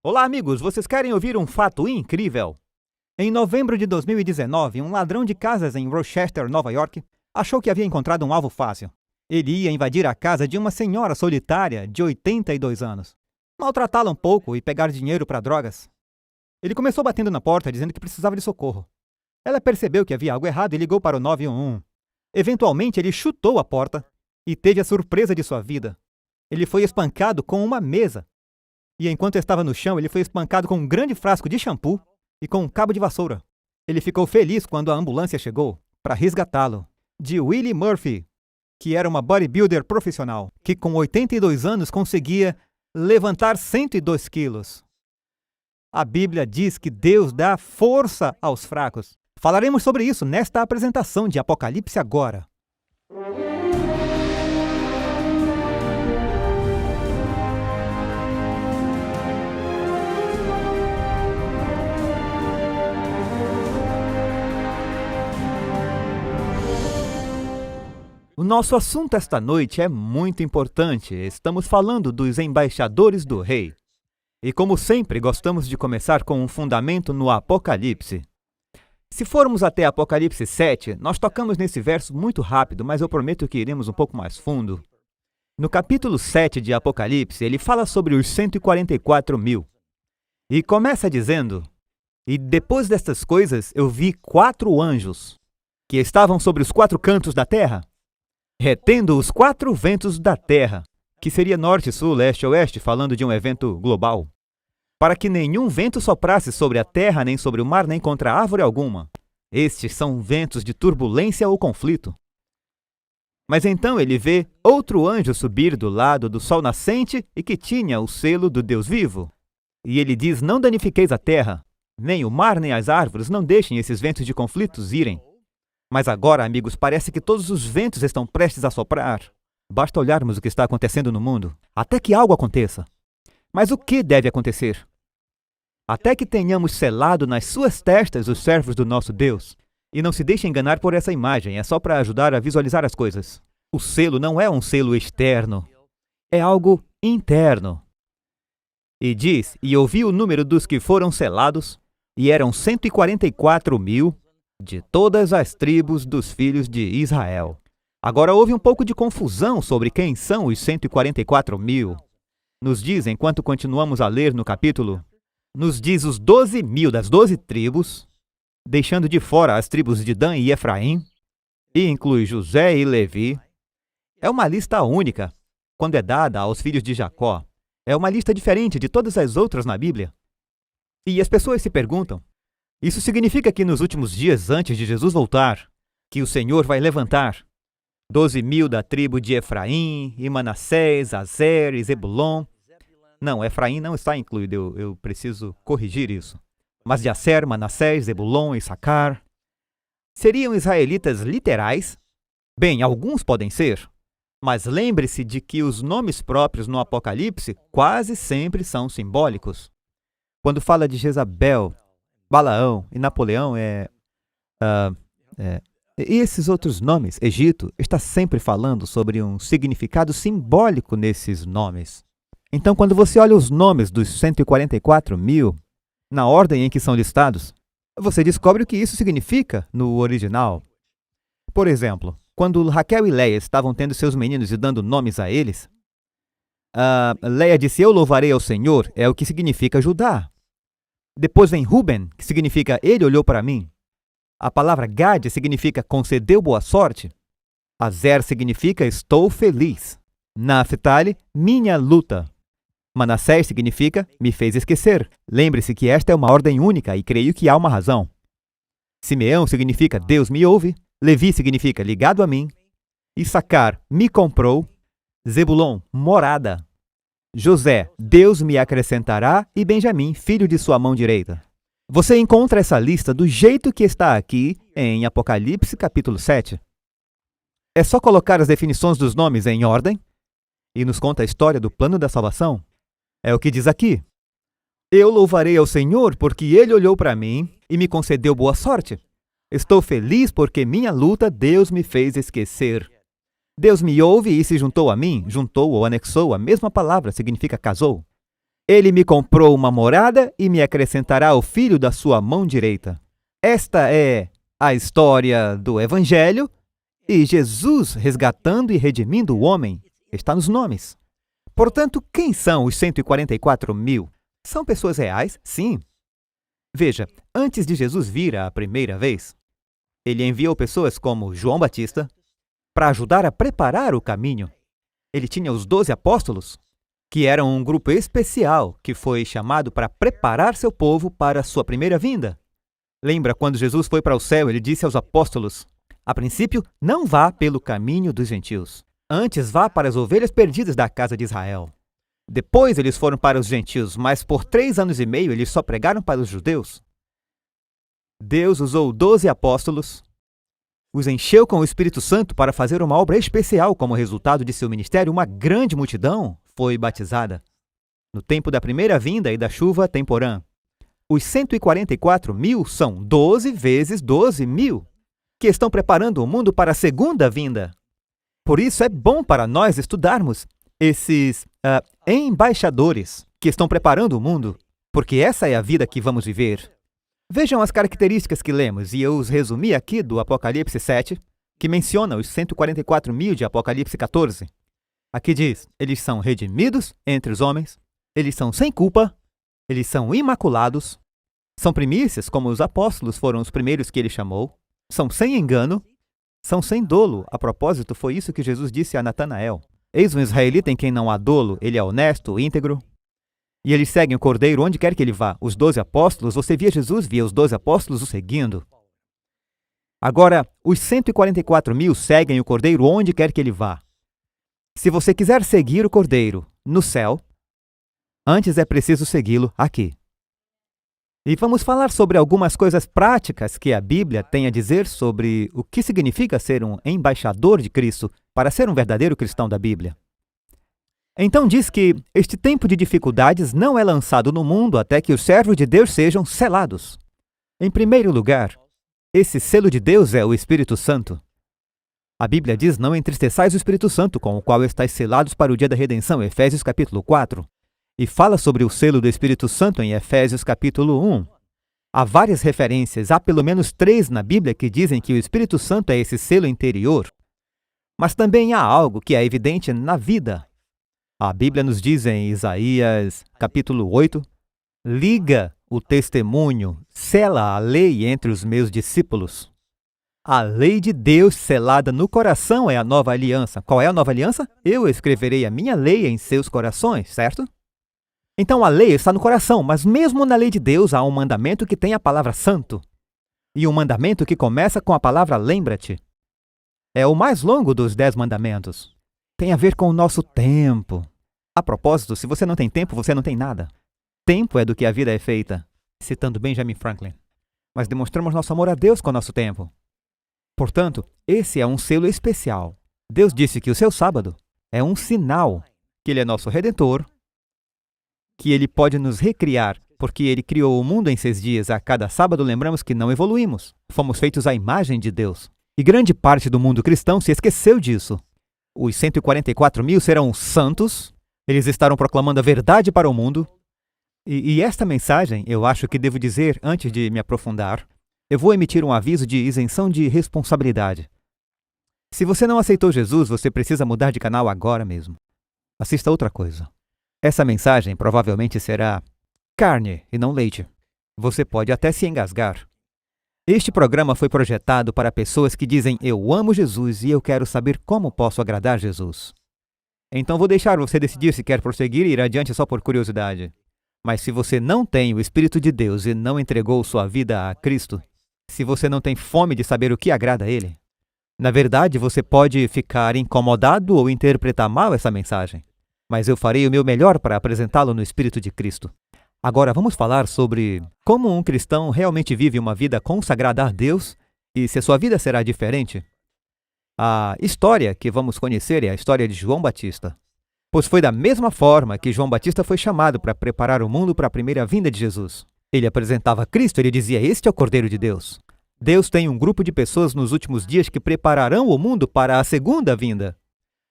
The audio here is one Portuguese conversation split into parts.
Olá, amigos! Vocês querem ouvir um fato incrível? Em novembro de 2019, um ladrão de casas em Rochester, Nova York, achou que havia encontrado um alvo fácil. Ele ia invadir a casa de uma senhora solitária de 82 anos, maltratá-la um pouco e pegar dinheiro para drogas. Ele começou batendo na porta dizendo que precisava de socorro. Ela percebeu que havia algo errado e ligou para o 911. Eventualmente, ele chutou a porta e teve a surpresa de sua vida. Ele foi espancado com uma mesa. E enquanto estava no chão, ele foi espancado com um grande frasco de shampoo e com um cabo de vassoura. Ele ficou feliz quando a ambulância chegou para resgatá-lo. De Willie Murphy, que era uma bodybuilder profissional, que com 82 anos conseguia levantar 102 quilos. A Bíblia diz que Deus dá força aos fracos. Falaremos sobre isso nesta apresentação de Apocalipse agora. O nosso assunto esta noite é muito importante. Estamos falando dos embaixadores do rei. E como sempre, gostamos de começar com um fundamento no Apocalipse. Se formos até Apocalipse 7, nós tocamos nesse verso muito rápido, mas eu prometo que iremos um pouco mais fundo. No capítulo 7 de Apocalipse, ele fala sobre os 144 mil. E começa dizendo: "E depois destas coisas eu vi 4 anjos, que estavam sobre os 4 cantos da terra, retendo os 4 ventos da terra", que seria norte, sul, leste, oeste, falando de um evento global, "para que nenhum vento soprasse sobre a terra, nem sobre o mar, nem contra árvore alguma. Estes são ventos de turbulência ou conflito." Mas então ele vê outro anjo subir do lado do sol nascente e que tinha o selo do Deus vivo. E ele diz: "Não danifiqueis a terra, nem o mar, nem as árvores, não deixem esses ventos de conflitos irem." Mas agora, amigos, parece que todos os ventos estão prestes a soprar. Basta olharmos o que está acontecendo no mundo, até que algo aconteça. Mas o que deve acontecer? Até que tenhamos selado nas suas testas os servos do nosso Deus. E não se deixe enganar por essa imagem, é só para ajudar a visualizar as coisas. O selo não é um selo externo, é algo interno. E diz: "E ouvi o número dos que foram selados, e eram 144 mil, de todas as tribos dos filhos de Israel." Agora houve um pouco de confusão sobre quem são os 144 mil. Nos diz, enquanto continuamos a ler no capítulo, nos diz os 12 mil das 12 tribos, deixando de fora as tribos de Dan e Efraim, e inclui José e Levi. É uma lista única, quando é dada aos filhos de Jacó. É uma lista diferente de todas as outras na Bíblia. E as pessoas se perguntam: isso significa que nos últimos dias antes de Jesus voltar, que o Senhor vai levantar 12 mil da tribo de Efraim, e Manassés, Azer e Zebulon. Não, Efraim não está incluído, eu preciso corrigir isso. Mas de Aser, Manassés, Zebulon e Sacar. Seriam israelitas literais? Bem, alguns podem ser. Mas lembre-se de que os nomes próprios no Apocalipse quase sempre são simbólicos. Quando fala de Jezabel, Balaão e Napoleão, e esses outros nomes, Egito, está sempre falando sobre um significado simbólico nesses nomes. Então, quando você olha os nomes dos 144 mil, na ordem em que são listados, você descobre o que isso significa no original. Por exemplo, quando Raquel e Leia estavam tendo seus meninos e dando nomes a eles, Leia disse: "Eu louvarei ao Senhor", é o que significa Judá. Depois vem Ruben, que significa "ele olhou para mim". A palavra Gad significa "concedeu boa sorte". Azer significa "estou feliz". Naphtali, "minha luta". Manassés significa "me fez esquecer". Lembre-se que esta é uma ordem única e creio que há uma razão. Simeão significa "Deus me ouve". Levi significa "ligado a mim". Issacar, "me comprou". Zebulon, "morada". José, "Deus me acrescentará", e Benjamim, "filho de sua mão direita". Você encontra essa lista do jeito que está aqui em Apocalipse capítulo 7. É só colocar as definições dos nomes em ordem e nos conta a história do plano da salvação. É o que diz aqui: "Eu louvarei ao Senhor porque Ele olhou para mim e me concedeu boa sorte. Estou feliz porque minha luta Deus me fez esquecer. Deus me ouve e se juntou a mim", juntou ou anexou, a mesma palavra significa casou. Ele me comprou uma morada e me acrescentará o filho da sua mão direita. Esta é a história do Evangelho e Jesus resgatando e redimindo o homem. Está nos nomes. Portanto, quem são os 144 mil? São pessoas reais? Sim. Veja, antes de Jesus vir a primeira vez, ele enviou pessoas como João Batista para ajudar a preparar o caminho. Ele tinha os 12 apóstolos, que eram um grupo especial que foi chamado para preparar seu povo para a sua primeira vinda. Lembra quando Jesus foi para o céu, ele disse aos apóstolos: a princípio, não vá pelo caminho dos gentios. Antes vá para as ovelhas perdidas da casa de Israel. Depois eles foram para os gentios, mas por 3 anos e meio eles só pregaram para os judeus. Deus usou 12 apóstolos, os encheu com o Espírito Santo para fazer uma obra especial. Como resultado de seu ministério, uma grande multidão foi batizada. No tempo da primeira vinda e da chuva temporã, os 144 mil são 12 vezes 12 mil, que estão preparando o mundo para a segunda vinda. Por isso é bom para nós estudarmos esses embaixadores que estão preparando o mundo, porque essa é a vida que vamos viver. Vejam as características que lemos, e eu os resumi aqui do Apocalipse 7, que menciona os 144 mil de Apocalipse 14. Aqui diz, eles são redimidos entre os homens, eles são sem culpa, eles são imaculados, são primícias, como os apóstolos foram os primeiros que ele chamou, são sem engano, são sem dolo. A propósito, foi isso que Jesus disse a Natanael. Eis um israelita em quem não há dolo, ele é honesto, íntegro, e eles seguem o Cordeiro onde quer que ele vá. Os 12 apóstolos, você via Jesus, via os 12 apóstolos o seguindo. Agora, os 144 mil seguem o Cordeiro onde quer que ele vá. Se você quiser seguir o Cordeiro no céu, antes é preciso segui-lo aqui. E vamos falar sobre algumas coisas práticas que a Bíblia tem a dizer sobre o que significa ser um embaixador de Cristo para ser um verdadeiro cristão da Bíblia. Então diz que este tempo de dificuldades não é lançado no mundo até que os servos de Deus sejam selados. Em primeiro lugar, esse selo de Deus é o Espírito Santo. A Bíblia diz, não entristeçais o Espírito Santo, com o qual estáis selados para o dia da redenção, Efésios capítulo 4. E fala sobre o selo do Espírito Santo em Efésios capítulo 1. Há várias referências, há pelo menos 3 na Bíblia que dizem que o Espírito Santo é esse selo interior. Mas também há algo que é evidente na vida. A Bíblia nos diz em Isaías capítulo 8, liga o testemunho, sela a lei entre os meus discípulos. A lei de Deus selada no coração é a nova aliança. Qual é a nova aliança? Eu escreverei a minha lei em seus corações, certo? Então a lei está no coração, mas mesmo na lei de Deus há um mandamento que tem a palavra santo. E um mandamento que começa com a palavra lembra-te. É o mais longo dos 10 mandamentos. Tem a ver com o nosso tempo. A propósito, se você não tem tempo, você não tem nada. Tempo é do que a vida é feita, citando Benjamin Franklin. Mas demonstramos nosso amor a Deus com o nosso tempo. Portanto, esse é um selo especial. Deus disse que o seu sábado é um sinal que Ele é nosso Redentor, que Ele pode nos recriar, porque Ele criou o mundo em 6 dias. A cada sábado lembramos que não evoluímos. Fomos feitos à imagem de Deus. E grande parte do mundo cristão se esqueceu disso. Os 144 mil serão santos, eles estarão proclamando a verdade para o mundo. E esta mensagem, eu acho que devo dizer antes de me aprofundar, eu vou emitir um aviso de isenção de responsabilidade. Se você não aceitou Jesus, você precisa mudar de canal agora mesmo. Assista outra coisa. Essa mensagem provavelmente será carne e não leite. Você pode até se engasgar. Este programa foi projetado para pessoas que dizem, eu amo Jesus e eu quero saber como posso agradar Jesus. Então vou deixar você decidir se quer prosseguir e ir adiante só por curiosidade. Mas se você não tem o Espírito de Deus e não entregou sua vida a Cristo, se você não tem fome de saber o que agrada a Ele, na verdade você pode ficar incomodado ou interpretar mal essa mensagem. Mas eu farei o meu melhor para apresentá-lo no Espírito de Cristo. Agora vamos falar sobre como um cristão realmente vive uma vida consagrada a Deus e se a sua vida será diferente. A história que vamos conhecer é a história de João Batista. Pois foi da mesma forma que João Batista foi chamado para preparar o mundo para a primeira vinda de Jesus. Ele apresentava Cristo, ele dizia, este é o Cordeiro de Deus. Deus tem um grupo de pessoas nos últimos dias que prepararão o mundo para a segunda vinda.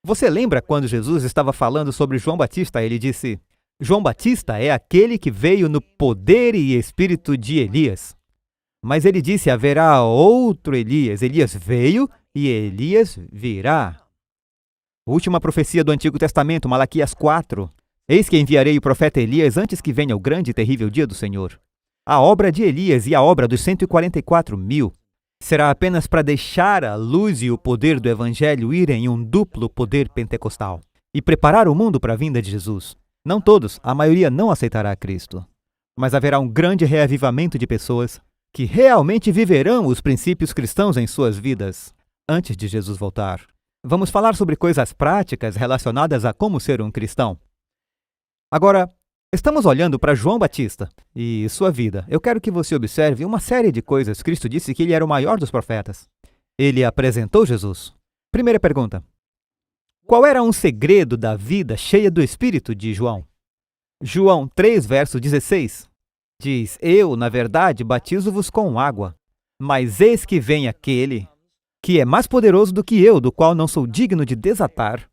Você lembra quando Jesus estava falando sobre João Batista? Ele disse, João Batista é aquele que veio no poder e espírito de Elias. Mas ele disse: haverá outro Elias. Elias veio e Elias virá. Última profecia do Antigo Testamento, Malaquias 4. Eis que enviarei o profeta Elias antes que venha o grande e terrível dia do Senhor. A obra de Elias e a obra dos 144.000 será apenas para deixar a luz e o poder do Evangelho irem em um duplo poder pentecostal e preparar o mundo para a vinda de Jesus. Não todos, a maioria não aceitará Cristo. Mas haverá um grande reavivamento de pessoas que realmente viverão os princípios cristãos em suas vidas antes de Jesus voltar. Vamos falar sobre coisas práticas relacionadas a como ser um cristão. Agora, estamos olhando para João Batista e sua vida. Eu quero que você observe uma série de coisas. Cristo disse que ele era o maior dos profetas. Ele apresentou Jesus. Primeira pergunta: qual era um segredo da vida cheia do Espírito de João? João 3, verso 16, diz: eu, na verdade, batizo-vos com água, mas eis que vem aquele que é mais poderoso do que eu, do qual não sou digno de desatar.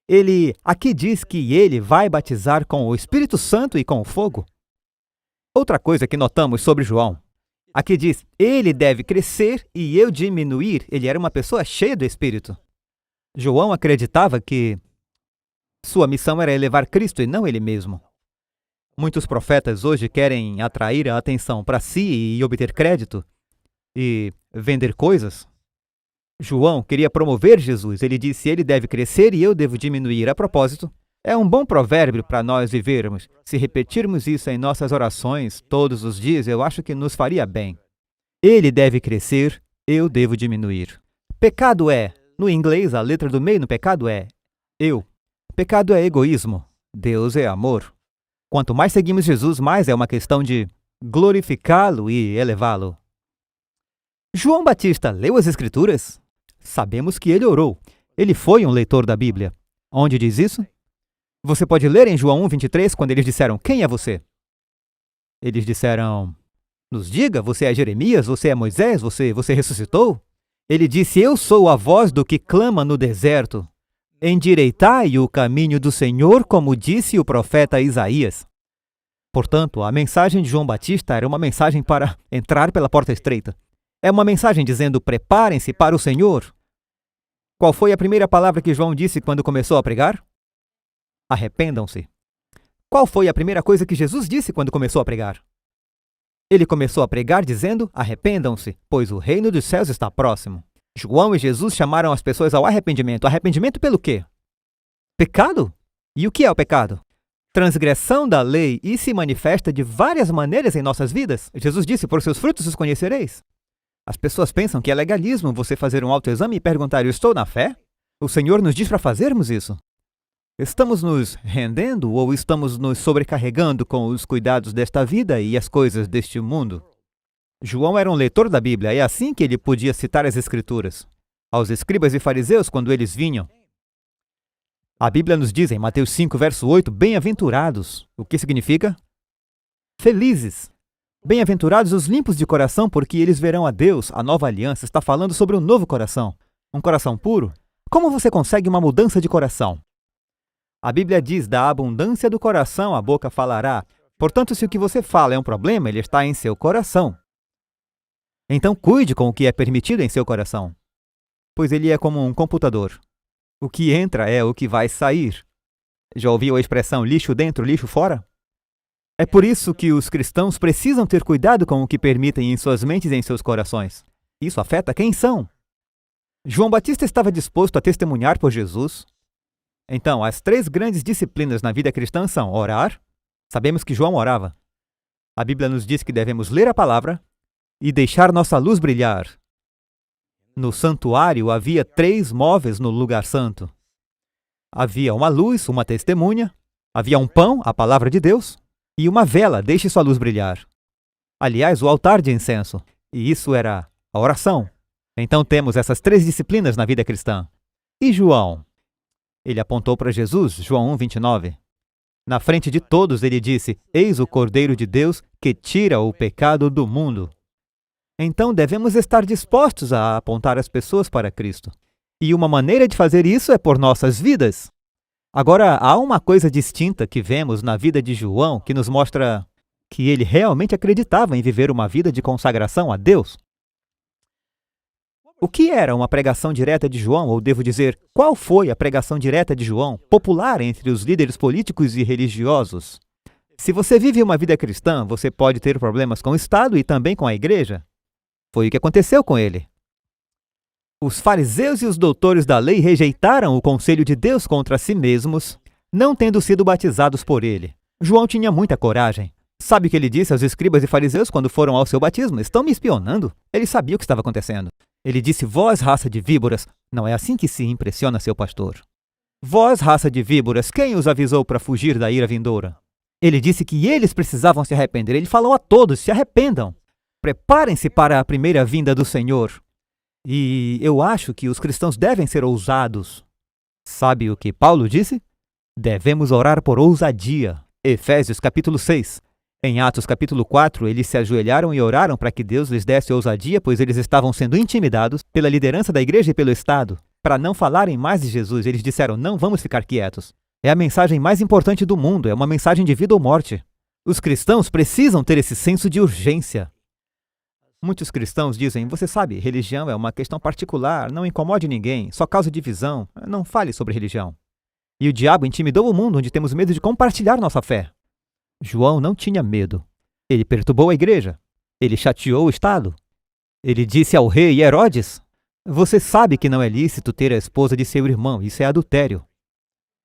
Ele aqui diz que ele vai batizar com o Espírito Santo e com o fogo. Outra coisa que notamos sobre João, aqui diz: ele deve crescer e eu diminuir. Ele era uma pessoa cheia do Espírito. João acreditava que sua missão era elevar Cristo e não ele mesmo. Muitos profetas hoje querem atrair a atenção para si e obter crédito e vender coisas. João queria promover Jesus. Ele disse: ele deve crescer e eu devo diminuir. A propósito, é um bom provérbio para nós vivermos. Se repetirmos isso em nossas orações todos os dias, eu acho que nos faria bem. Ele deve crescer, eu devo diminuir. Pecado é, no inglês, a letra do meio no pecado é eu. Pecado é egoísmo. Deus é amor. Quanto mais seguimos Jesus, mais é uma questão de glorificá-lo e elevá-lo. João Batista leu as Escrituras? Sabemos que ele orou. Ele foi um leitor da Bíblia. Onde diz isso? Você pode ler em João 1:23, quando eles disseram: quem é você? Eles disseram: nos diga, você é Jeremias, você é Moisés, você ressuscitou? Ele disse: eu sou a voz do que clama no deserto. Endireitai o caminho do Senhor, como disse o profeta Isaías. Portanto, a mensagem de João Batista era uma mensagem para entrar pela porta estreita. É uma mensagem dizendo: preparem-se para o Senhor. Qual foi a primeira palavra que João disse quando começou a pregar? Arrependam-se. Qual foi a primeira coisa que Jesus disse quando começou a pregar? Ele começou a pregar dizendo: arrependam-se, pois o reino dos céus está próximo. João e Jesus chamaram as pessoas ao arrependimento. Arrependimento pelo quê? Pecado? E o que é o pecado? Transgressão da lei, e se manifesta de várias maneiras em nossas vidas. Jesus disse: por seus frutos os conhecereis. As pessoas pensam que é legalismo você fazer um autoexame e perguntar: eu estou na fé? O Senhor nos diz para fazermos isso. Estamos nos rendendo ou estamos nos sobrecarregando com os cuidados desta vida e as coisas deste mundo? João era um leitor da Bíblia, é assim que ele podia citar as Escrituras. Aos escribas e fariseus, quando eles vinham. A Bíblia nos diz em Mateus 5, verso 8, bem-aventurados. O que significa? Felizes. Bem-aventurados os limpos de coração, porque eles verão a Deus. A nova aliança está falando sobre um novo coração. Um coração puro? Como você consegue uma mudança de coração? A Bíblia diz: da abundância do coração a boca falará. Portanto, se o que você fala é um problema, ele está em seu coração. Então cuide com o que é permitido em seu coração, pois ele é como um computador. O que entra é o que vai sair. Já ouviu a expressão lixo dentro, lixo fora? É por isso que os cristãos precisam ter cuidado com o que permitem em suas mentes e em seus corações. Isso afeta quem são. João Batista estava disposto a testemunhar por Jesus. Então, as 3 grandes disciplinas na vida cristã são orar. Sabemos que João orava. A Bíblia nos diz que devemos ler a palavra e deixar nossa luz brilhar. No santuário havia 3 móveis no lugar santo. Havia uma luz, uma testemunha, havia um pão, a palavra de Deus, e uma vela, deixe sua luz brilhar. Aliás, o altar de incenso, e isso era a oração. Então temos essas 3 disciplinas na vida cristã. E João? Ele apontou para Jesus, João 1:29. Na frente de todos ele disse: eis o Cordeiro de Deus que tira o pecado do mundo. Então devemos estar dispostos a apontar as pessoas para Cristo. E uma maneira de fazer isso é por nossas vidas. Agora, há uma coisa distinta que vemos na vida de João que nos mostra que ele realmente acreditava em viver uma vida de consagração a Deus. O que era uma pregação direta de João, ou devo dizer, qual foi a pregação direta de João, popular entre os líderes políticos e religiosos? Se você vive uma vida cristã, você pode ter problemas com o Estado e também com a igreja. Foi o que aconteceu com ele. Os fariseus e os doutores da lei rejeitaram o conselho de Deus contra si mesmos, não tendo sido batizados por ele. João tinha muita coragem. Sabe o que ele disse aos escribas e fariseus quando foram ao seu batismo? Estão me espionando? Ele sabia o que estava acontecendo. Ele disse, vós, raça de víboras, não é assim que se impressiona seu pastor. Vós, raça de víboras, quem os avisou para fugir da ira vindoura? Ele disse que eles precisavam se arrepender. Ele falou a todos, se arrependam. Preparem-se para a primeira vinda do Senhor. E eu acho que os cristãos devem ser ousados. Sabe o que Paulo disse? Devemos orar por ousadia. Efésios capítulo 6. Em Atos capítulo 4, eles se ajoelharam e oraram para que Deus lhes desse ousadia, pois eles estavam sendo intimidados pela liderança da igreja e pelo Estado. Para não falarem mais de Jesus, eles disseram, não vamos ficar quietos. É a mensagem mais importante do mundo, é uma mensagem de vida ou morte. Os cristãos precisam ter esse senso de urgência. Muitos cristãos dizem, você sabe, religião é uma questão particular, não incomode ninguém, só causa divisão, não fale sobre religião. E o diabo intimidou o mundo onde temos medo de compartilhar nossa fé. João não tinha medo. Ele perturbou a igreja. Ele chateou o Estado. Ele disse ao rei Herodes, você sabe que não é lícito ter a esposa de seu irmão, isso é adultério.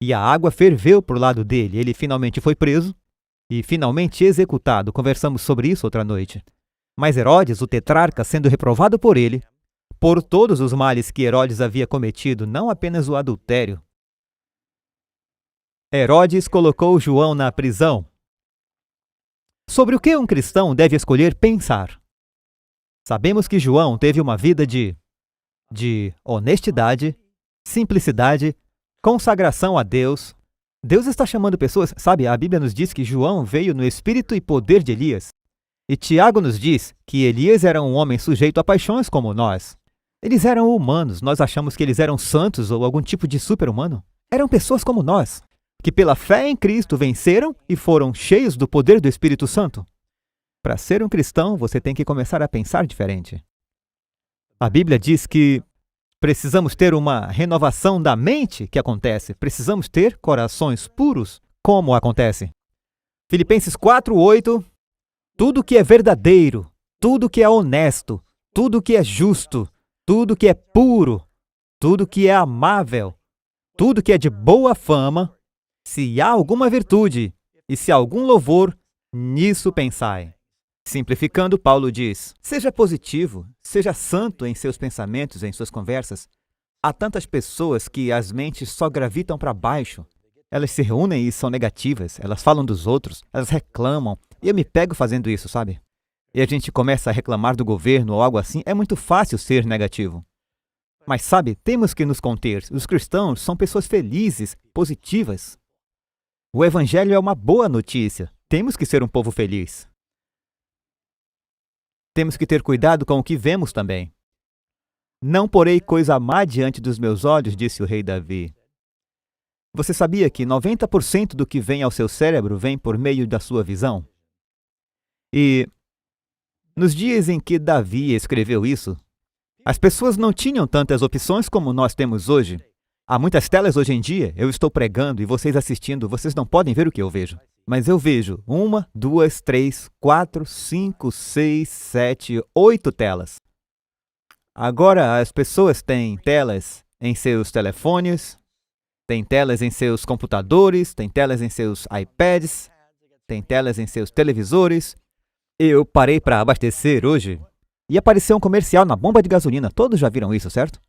E a água ferveu por lado dele, ele finalmente foi preso e finalmente executado. Conversamos sobre isso outra noite. Mas Herodes, o tetrarca, sendo reprovado por ele, por todos os males que Herodes havia cometido, não apenas o adultério, Herodes colocou João na prisão. Sobre o que um cristão deve escolher pensar? Sabemos que João teve uma vida de honestidade, simplicidade, consagração a Deus. Deus está chamando pessoas, sabe, a Bíblia nos diz que João veio no espírito e poder de Elias. E Tiago nos diz que Elias era um homem sujeito a paixões como nós. Eles eram humanos, nós achamos que eles eram santos ou algum tipo de super-humano. Eram pessoas como nós, que pela fé em Cristo venceram e foram cheios do poder do Espírito Santo. Para ser um cristão, você tem que começar a pensar diferente. A Bíblia diz que precisamos ter uma renovação da mente que acontece. Precisamos ter corações puros. Como acontece? Filipenses 4:8. Tudo que é verdadeiro, tudo que é honesto, tudo que é justo, tudo que é puro, tudo que é amável, tudo que é de boa fama, se há alguma virtude e se há algum louvor, nisso pensai. Simplificando, Paulo diz, seja positivo, seja santo em seus pensamentos, em suas conversas. Há tantas pessoas que as mentes só gravitam para baixo. Elas se reúnem e são negativas, elas falam dos outros, elas reclamam. E eu me pego fazendo isso, sabe? E a gente começa a reclamar do governo ou algo assim, é muito fácil ser negativo. Mas sabe, temos que nos conter. Os cristãos são pessoas felizes, positivas. O Evangelho é uma boa notícia. Temos que ser um povo feliz. Temos que ter cuidado com o que vemos também. Não porei coisa má diante dos meus olhos, disse o rei Davi. Você sabia que 90% do que vem ao seu cérebro vem por meio da sua visão? E nos dias em que Davi escreveu isso, as pessoas não tinham tantas opções como nós temos hoje. Há muitas telas hoje em dia, eu estou pregando e vocês assistindo, vocês não podem ver o que eu vejo. Mas eu vejo 1, 2, 3, 4, 5, 6, 7, 8 telas. Agora as pessoas têm telas em seus telefones, têm telas em seus computadores, têm telas em seus iPads, têm telas em seus televisores. Eu parei para abastecer hoje e apareceu um comercial na bomba de gasolina. Todos já viram isso, certo?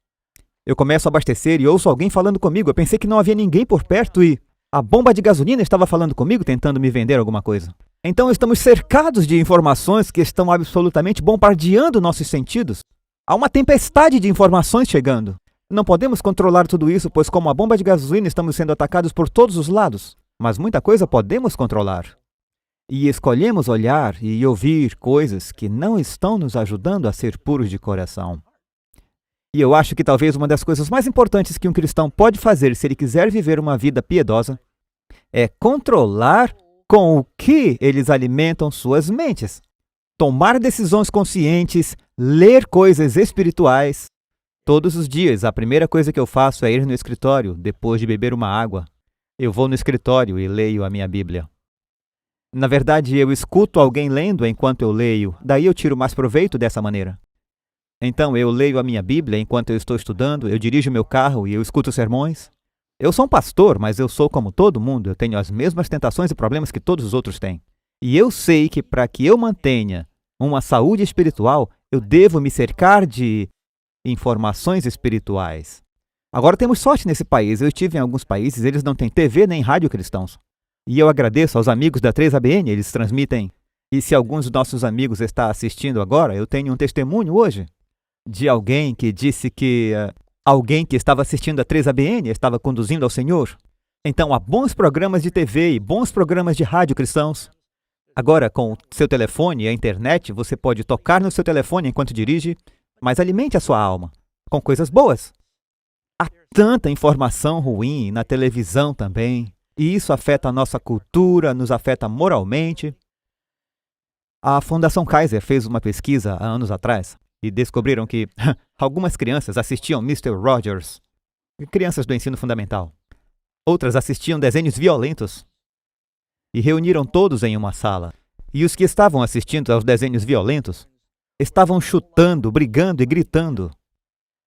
Eu começo a abastecer e ouço alguém falando comigo. Eu pensei que não havia ninguém por perto e a bomba de gasolina estava falando comigo, tentando me vender alguma coisa. Então estamos cercados de informações que estão absolutamente bombardeando nossos sentidos. Há uma tempestade de informações chegando. Não podemos controlar tudo isso, pois como a bomba de gasolina estamos sendo atacados por todos os lados. Mas muita coisa podemos controlar. E escolhemos olhar e ouvir coisas que não estão nos ajudando a ser puros de coração. E eu acho que talvez uma das coisas mais importantes que um cristão pode fazer se ele quiser viver uma vida piedosa é controlar com o que eles alimentam suas mentes. Tomar decisões conscientes, ler coisas espirituais. Todos os dias, a primeira coisa que eu faço é ir no escritório, depois de beber uma água. Eu vou no escritório e leio a minha Bíblia. Na verdade, eu escuto alguém lendo enquanto eu leio, daí eu tiro mais proveito dessa maneira. Então, eu leio a minha Bíblia enquanto eu estou estudando, eu dirijo meu carro e eu escuto sermões. Eu sou um pastor, mas eu sou como todo mundo, eu tenho as mesmas tentações e problemas que todos os outros têm. E eu sei que para que eu mantenha uma saúde espiritual, eu devo me cercar de informações espirituais. Agora temos sorte nesse país, eu estive em alguns países, eles não têm TV nem rádio cristãos. E eu agradeço aos amigos da 3ABN, eles transmitem. E se alguns dos nossos amigos estão assistindo agora, eu tenho um testemunho hoje de alguém que disse que alguém que estava assistindo a 3ABN estava conduzindo ao Senhor. Então, há bons programas de TV e bons programas de rádio cristãos. Agora, com o seu telefone e a internet, você pode tocar no seu telefone enquanto dirige, mas alimente a sua alma com coisas boas. Há tanta informação ruim na televisão também, e isso afeta a nossa cultura, nos afeta moralmente. A Fundação Kaiser fez uma pesquisa há anos atrás e descobriram que algumas crianças assistiam Mr. Rogers, crianças do ensino fundamental. Outras assistiam desenhos violentos e reuniram todos em uma sala. E os que estavam assistindo aos desenhos violentos estavam chutando, brigando e gritando.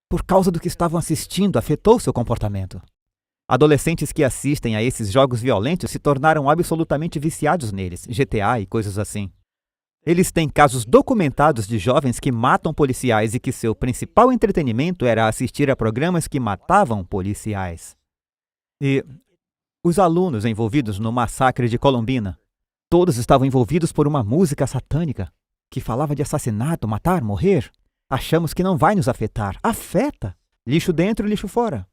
Por causa do que estavam assistindo, afetou seu comportamento. Adolescentes que assistem a esses jogos violentos se tornaram absolutamente viciados neles, GTA e coisas assim. Eles têm casos documentados de jovens que matam policiais e que seu principal entretenimento era assistir a programas que matavam policiais. E os alunos envolvidos no massacre de Colombina, todos estavam envolvidos por uma música satânica que falava de assassinato, matar, morrer. Achamos que não vai nos afetar. Afeta! Lixo dentro e lixo fora.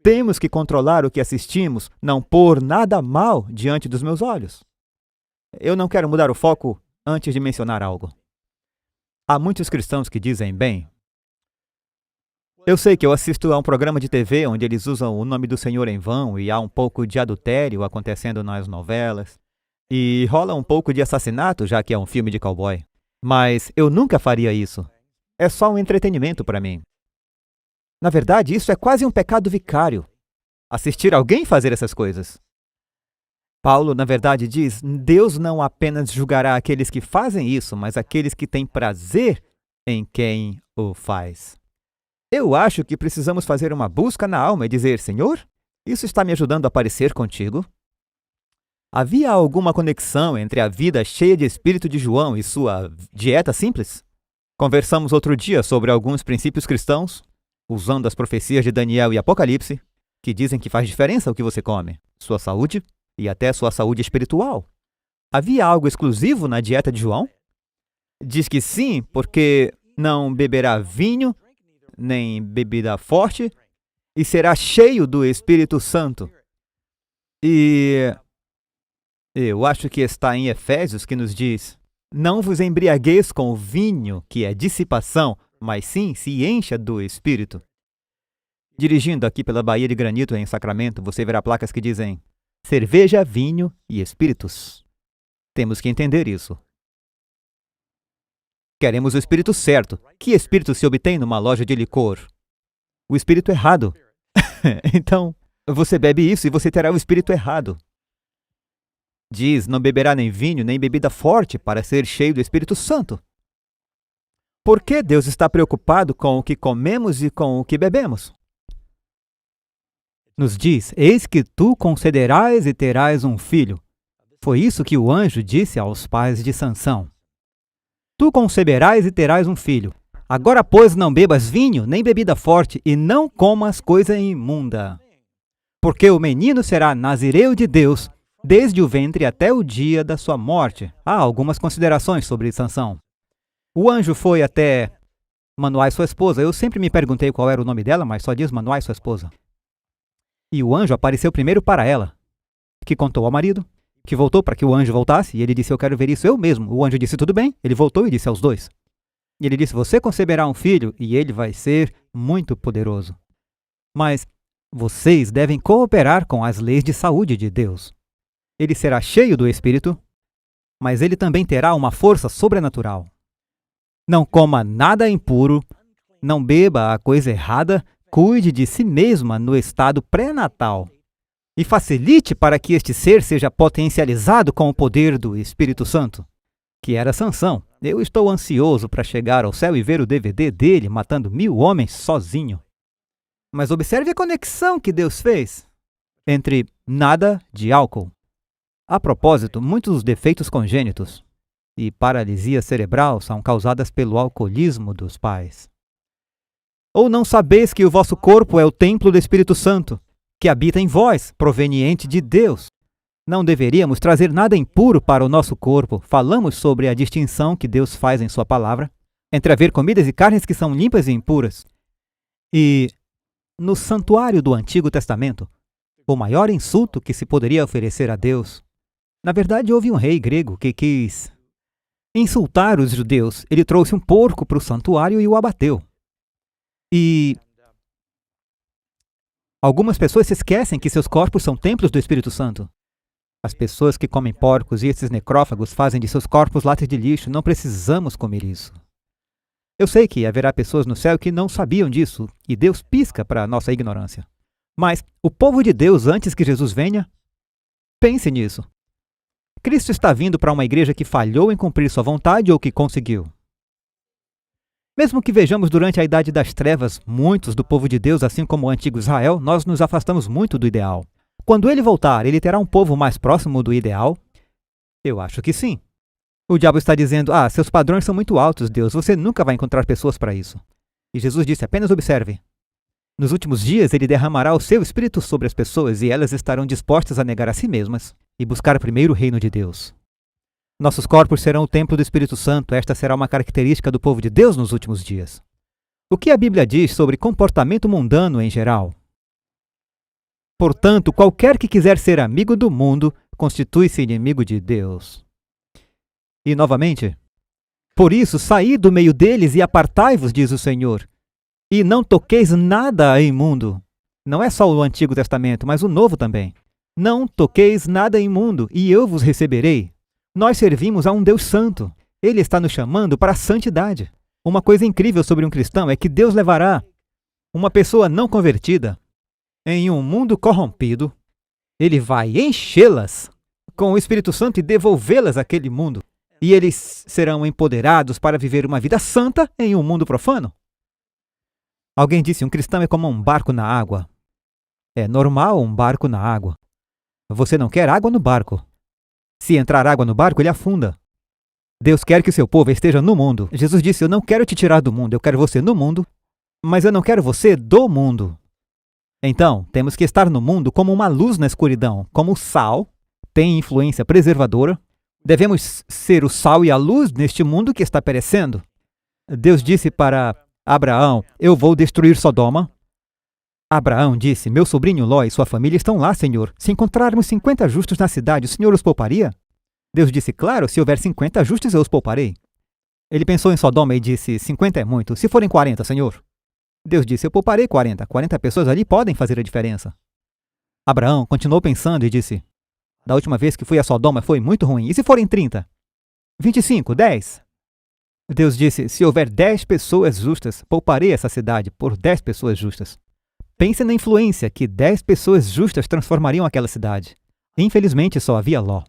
Temos que controlar o que assistimos, não pôr nada mal diante dos meus olhos. Eu não quero mudar o foco antes de mencionar algo. Há muitos cristãos que dizem, bem, eu sei que eu assisto a um programa de TV onde eles usam o nome do Senhor em vão e há um pouco de adultério acontecendo nas novelas e rola um pouco de assassinato, já que é um filme de cowboy. Mas eu nunca faria isso. É só um entretenimento para mim. Na verdade, isso é quase um pecado vicário. Assistir alguém fazer essas coisas. Paulo, na verdade, diz, Deus não apenas julgará aqueles que fazem isso, mas aqueles que têm prazer em quem o faz. Eu acho que precisamos fazer uma busca na alma e dizer, Senhor, isso está me ajudando a parecer contigo? Havia alguma conexão entre a vida cheia de espírito de João e sua dieta simples? Conversamos outro dia sobre alguns princípios cristãos, usando as profecias de Daniel e Apocalipse, que dizem que faz diferença o que você come, sua saúde e até sua saúde espiritual. Havia algo exclusivo na dieta de João? Diz que sim, porque não beberá vinho, nem bebida forte, e será cheio do Espírito Santo. E eu acho que está em Efésios que nos diz, não vos embriagueis com o vinho, que é dissipação, mas sim se encha do Espírito. Dirigindo aqui pela Baía de Granito, em Sacramento, você verá placas que dizem cerveja, vinho e espíritos. Temos que entender isso. Queremos o espírito certo. Que espírito se obtém numa loja de licor? O espírito errado. Então, você bebe isso e você terá o espírito errado. Diz, não beberá nem vinho, nem bebida forte para ser cheio do Espírito Santo. Por que Deus está preocupado com o que comemos e com o que bebemos? Nos diz, eis que tu concederás e terás um filho. Foi isso que o anjo disse aos pais de Sansão. Tu conceberás e terás um filho. Agora, pois, não bebas vinho, nem bebida forte, e não comas coisa imunda. Porque o menino será nazireu de Deus, desde o ventre até o dia da sua morte. Há algumas considerações sobre Sansão. O anjo foi até Manoá, sua esposa. Eu sempre me perguntei qual era o nome dela, mas só diz Manoá, sua esposa. E o anjo apareceu primeiro para ela, que contou ao marido, que voltou para que o anjo voltasse, e ele disse, eu quero ver isso eu mesmo. O anjo disse, tudo bem. Ele voltou e disse aos dois. E ele disse, você conceberá um filho, e ele vai ser muito poderoso. Mas vocês devem cooperar com as leis de saúde de Deus. Ele será cheio do Espírito, mas ele também terá uma força sobrenatural. Não coma nada impuro, não beba a coisa errada, cuide de si mesma no estado pré-natal e facilite para que este ser seja potencializado com o poder do Espírito Santo, que era Sansão. Eu estou ansioso para chegar ao céu e ver o DVD dele matando 1000 homens sozinho. Mas observe a conexão que Deus fez entre nada de álcool. A propósito, muitos dos defeitos congênitos e paralisia cerebral são causadas pelo alcoolismo dos pais. Ou não sabeis que o vosso corpo é o templo do Espírito Santo, que habita em vós, proveniente de Deus? Não deveríamos trazer nada impuro para o nosso corpo. Falamos sobre a distinção que Deus faz em sua palavra entre haver comidas e carnes que são limpas e impuras. E no santuário do Antigo Testamento, o maior insulto que se poderia oferecer a Deus. Na verdade, houve um rei grego que quis insultar os judeus. Ele trouxe um porco para o santuário e o abateu. E algumas pessoas se esquecem que seus corpos são templos do Espírito Santo. As pessoas que comem porcos e esses necrófagos fazem de seus corpos latas de lixo. Não precisamos comer isso. Eu sei que haverá pessoas no céu que não sabiam disso, e Deus pisca para a nossa ignorância. Mas o povo de Deus, antes que Jesus venha, pense nisso. Cristo está vindo para uma igreja que falhou em cumprir sua vontade ou que conseguiu? Mesmo que vejamos durante a Idade das Trevas muitos do povo de Deus, assim como o antigo Israel, nós nos afastamos muito do ideal. Quando ele voltar, ele terá um povo mais próximo do ideal? Eu acho que sim. O diabo está dizendo, seus padrões são muito altos, Deus, você nunca vai encontrar pessoas para isso. E Jesus disse, apenas observe. Nos últimos dias, ele derramará o seu Espírito sobre as pessoas e elas estarão dispostas a negar a si mesmas e buscar primeiro o reino de Deus. Nossos corpos serão o templo do Espírito Santo. Esta será uma característica do povo de Deus nos últimos dias. O que a Bíblia diz sobre comportamento mundano em geral? Portanto, qualquer que quiser ser amigo do mundo, constitui-se inimigo de Deus. E, novamente, por isso, saí do meio deles e apartai-vos, diz o Senhor, e não toqueis nada imundo. Não é só o Antigo Testamento, mas o Novo também. Não toqueis nada imundo, e eu vos receberei. Nós servimos a um Deus santo. Ele está nos chamando para a santidade. Uma coisa incrível sobre um cristão é que Deus levará uma pessoa não convertida em um mundo corrompido. Ele vai enchê-las com o Espírito Santo e devolvê-las àquele mundo. E eles serão empoderados para viver uma vida santa em um mundo profano. Alguém disse, um cristão é como um barco na água. É normal um barco na água. Você não quer água no barco. Se entrar água no barco, ele afunda. Deus quer que o seu povo esteja no mundo. Jesus disse, eu não quero te tirar do mundo, eu quero você no mundo, mas eu não quero você do mundo. Então, temos que estar no mundo como uma luz na escuridão, como o sal, tem influência preservadora. Devemos ser o sal e a luz neste mundo que está perecendo. Deus disse para Abraão, eu vou destruir Sodoma. Abraão disse, meu sobrinho Ló e sua família estão lá, Senhor. Se encontrarmos 50 justos na cidade, o Senhor os pouparia? Deus disse, claro, se houver 50 justos, eu os pouparei. Ele pensou em Sodoma e disse, 50 é muito, se forem 40, Senhor. Deus disse, eu pouparei 40. 40 pessoas ali podem fazer a diferença. Abraão continuou pensando e disse, da última vez que fui a Sodoma foi muito ruim. E se forem 30? 25, 10? Deus disse, se houver 10 pessoas justas, pouparei essa cidade por 10 pessoas justas. Pense na influência que 10 pessoas justas transformariam aquela cidade. Infelizmente, só havia Ló.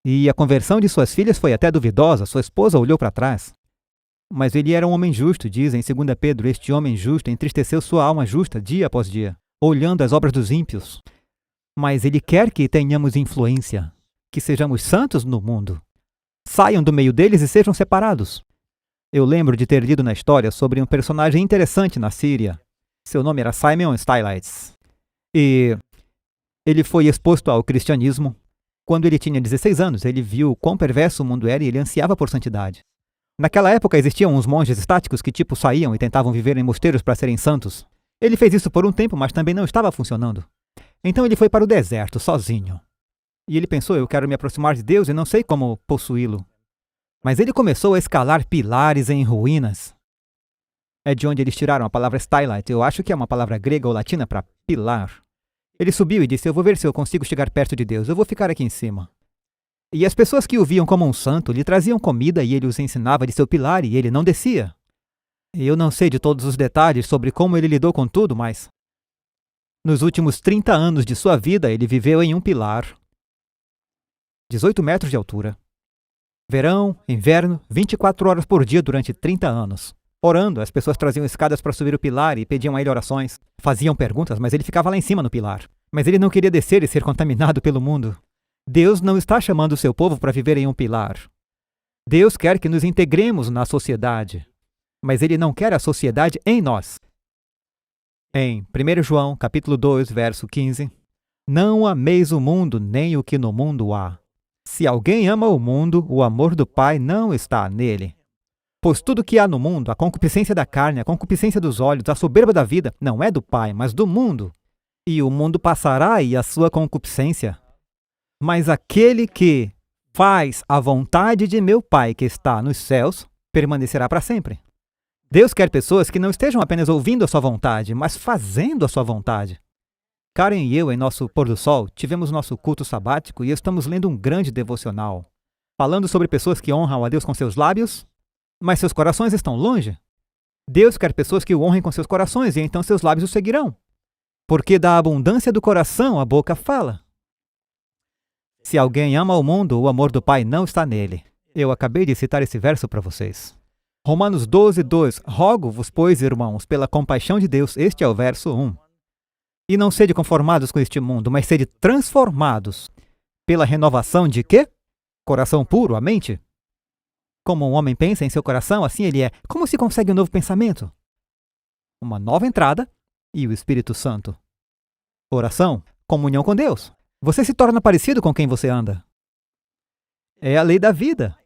E a conversão de suas filhas foi até duvidosa, sua esposa olhou para trás. Mas ele era um homem justo, diz em 2 Pedro, este homem justo entristeceu sua alma justa dia após dia, olhando as obras dos ímpios. Mas ele quer que tenhamos influência, que sejamos santos no mundo. Saiam do meio deles e sejam separados. Eu lembro de ter lido na história sobre um personagem interessante na Síria. Seu nome era Simon Stylites. E ele foi exposto ao cristianismo. Quando ele tinha 16 anos, ele viu quão perverso o mundo era e ele ansiava por santidade. Naquela época existiam uns monges estáticos que saíam e tentavam viver em mosteiros para serem santos. Ele fez isso por um tempo, mas também não estava funcionando. Então ele foi para o deserto, sozinho. E ele pensou, eu quero me aproximar de Deus e não sei como possuí-lo. Mas ele começou a escalar pilares em ruínas. É de onde eles tiraram a palavra stylite. Eu acho que é uma palavra grega ou latina para pilar. Ele subiu e disse: eu vou ver se eu consigo chegar perto de Deus. Eu vou ficar aqui em cima. E as pessoas que o viam como um santo lhe traziam comida e ele os ensinava de seu pilar e ele não descia. Eu não sei de todos os detalhes sobre como ele lidou com tudo, mas nos últimos 30 anos de sua vida ele viveu em um pilar. 18 metros de altura. Verão, inverno, 24 horas por dia durante 30 anos. Orando, as pessoas traziam escadas para subir o pilar e pediam a ele orações. Faziam perguntas, mas ele ficava lá em cima no pilar. Mas ele não queria descer e ser contaminado pelo mundo. Deus não está chamando o seu povo para viver em um pilar. Deus quer que nos integremos na sociedade. Mas ele não quer a sociedade em nós. Em 1 João, capítulo 2, verso 15, não ameis o mundo, nem o que no mundo há. Se alguém ama o mundo, o amor do Pai não está nele. Pois tudo que há no mundo, a concupiscência da carne, a concupiscência dos olhos, a soberba da vida, não é do Pai, mas do mundo. E o mundo passará e a sua concupiscência. Mas aquele que faz a vontade de meu Pai que está nos céus, permanecerá para sempre. Deus quer pessoas que não estejam apenas ouvindo a sua vontade, mas fazendo a sua vontade. Karen e eu, em nosso pôr do sol, tivemos nosso culto sabático e estamos lendo um grande devocional, falando sobre pessoas que honram a Deus com seus lábios, mas seus corações estão longe. Deus quer pessoas que o honrem com seus corações e então seus lábios o seguirão. Porque da abundância do coração a boca fala. Se alguém ama o mundo, o amor do Pai não está nele. Eu acabei de citar esse verso para vocês. Romanos 12, 2. Rogo-vos, pois, irmãos, pela compaixão de Deus, este é o verso 1. E não sede conformados com este mundo, mas sede transformados pela renovação de quê? Coração puro, a mente. Como um homem pensa em seu coração, assim ele é. Como se consegue um novo pensamento? Uma nova entrada e o Espírito Santo. Oração, comunhão com Deus. Você se torna parecido com quem você anda. É a lei da vida.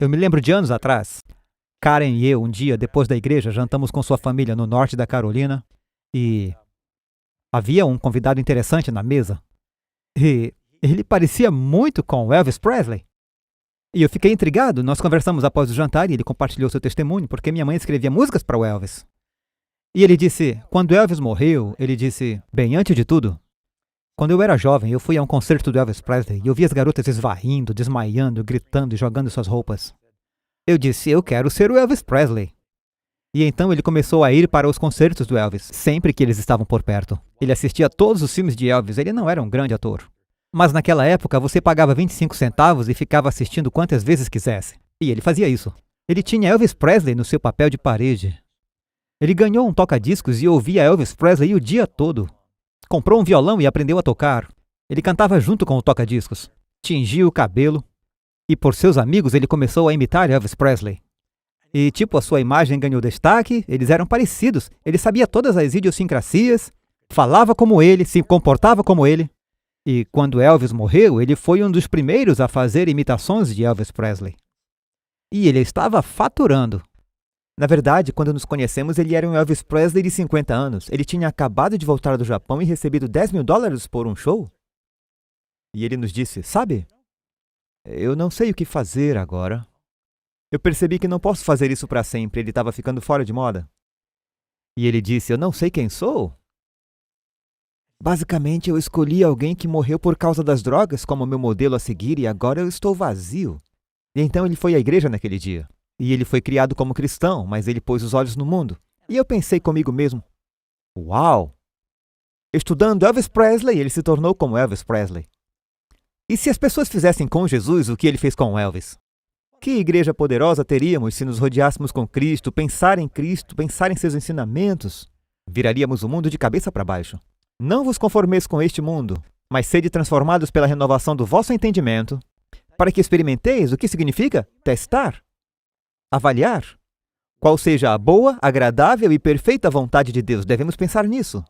Eu me lembro de anos atrás, Karen e eu, um dia, depois da igreja, jantamos com sua família no norte da Carolina e havia um convidado interessante na mesa. E ele parecia muito com Elvis Presley. E eu fiquei intrigado. Nós conversamos após o jantar e ele compartilhou seu testemunho, porque minha mãe escrevia músicas para o Elvis. E ele disse, quando Elvis morreu, ele disse, bem, antes de tudo, quando eu era jovem, eu fui a um concerto do Elvis Presley e eu vi as garotas esvarrindo, desmaiando, gritando e jogando suas roupas. Eu disse, eu quero ser o Elvis Presley. E então ele começou a ir para os concertos do Elvis, sempre que eles estavam por perto. Ele assistia a todos os filmes de Elvis, ele não era um grande ator. Mas naquela época você pagava 25 centavos e ficava assistindo quantas vezes quisesse. E ele fazia isso. Ele tinha Elvis Presley no seu papel de parede. Ele ganhou um toca-discos e ouvia Elvis Presley o dia todo. Comprou um violão e aprendeu a tocar. Ele cantava junto com o toca-discos. Tingia o cabelo. E por seus amigos ele começou a imitar Elvis Presley. E a sua imagem ganhou destaque, eles eram parecidos. Ele sabia todas as idiosincrasias, falava como ele, se comportava como ele. E quando Elvis morreu, ele foi um dos primeiros a fazer imitações de Elvis Presley. E ele estava faturando. Na verdade, quando nos conhecemos, ele era um Elvis Presley de 50 anos. Ele tinha acabado de voltar do Japão e recebido $10 mil por um show. E ele nos disse, sabe, eu não sei o que fazer agora. Eu percebi que não posso fazer isso para sempre. Ele estava ficando fora de moda. E ele disse, eu não sei quem sou. Basicamente, eu escolhi alguém que morreu por causa das drogas como meu modelo a seguir e agora eu estou vazio. E então ele foi à igreja naquele dia. E ele foi criado como cristão, mas ele pôs os olhos no mundo. E eu pensei comigo mesmo, uau! Estudando Elvis Presley, ele se tornou como Elvis Presley. E se as pessoas fizessem com Jesus o que ele fez com Elvis? Que igreja poderosa teríamos se nos rodeássemos com Cristo, pensar em seus ensinamentos? Viraríamos o mundo de cabeça para baixo. Não vos conformeis com este mundo, mas sede transformados pela renovação do vosso entendimento, para que experimenteis o que significa testar, avaliar, qual seja a boa, agradável e perfeita vontade de Deus. Devemos pensar nisso.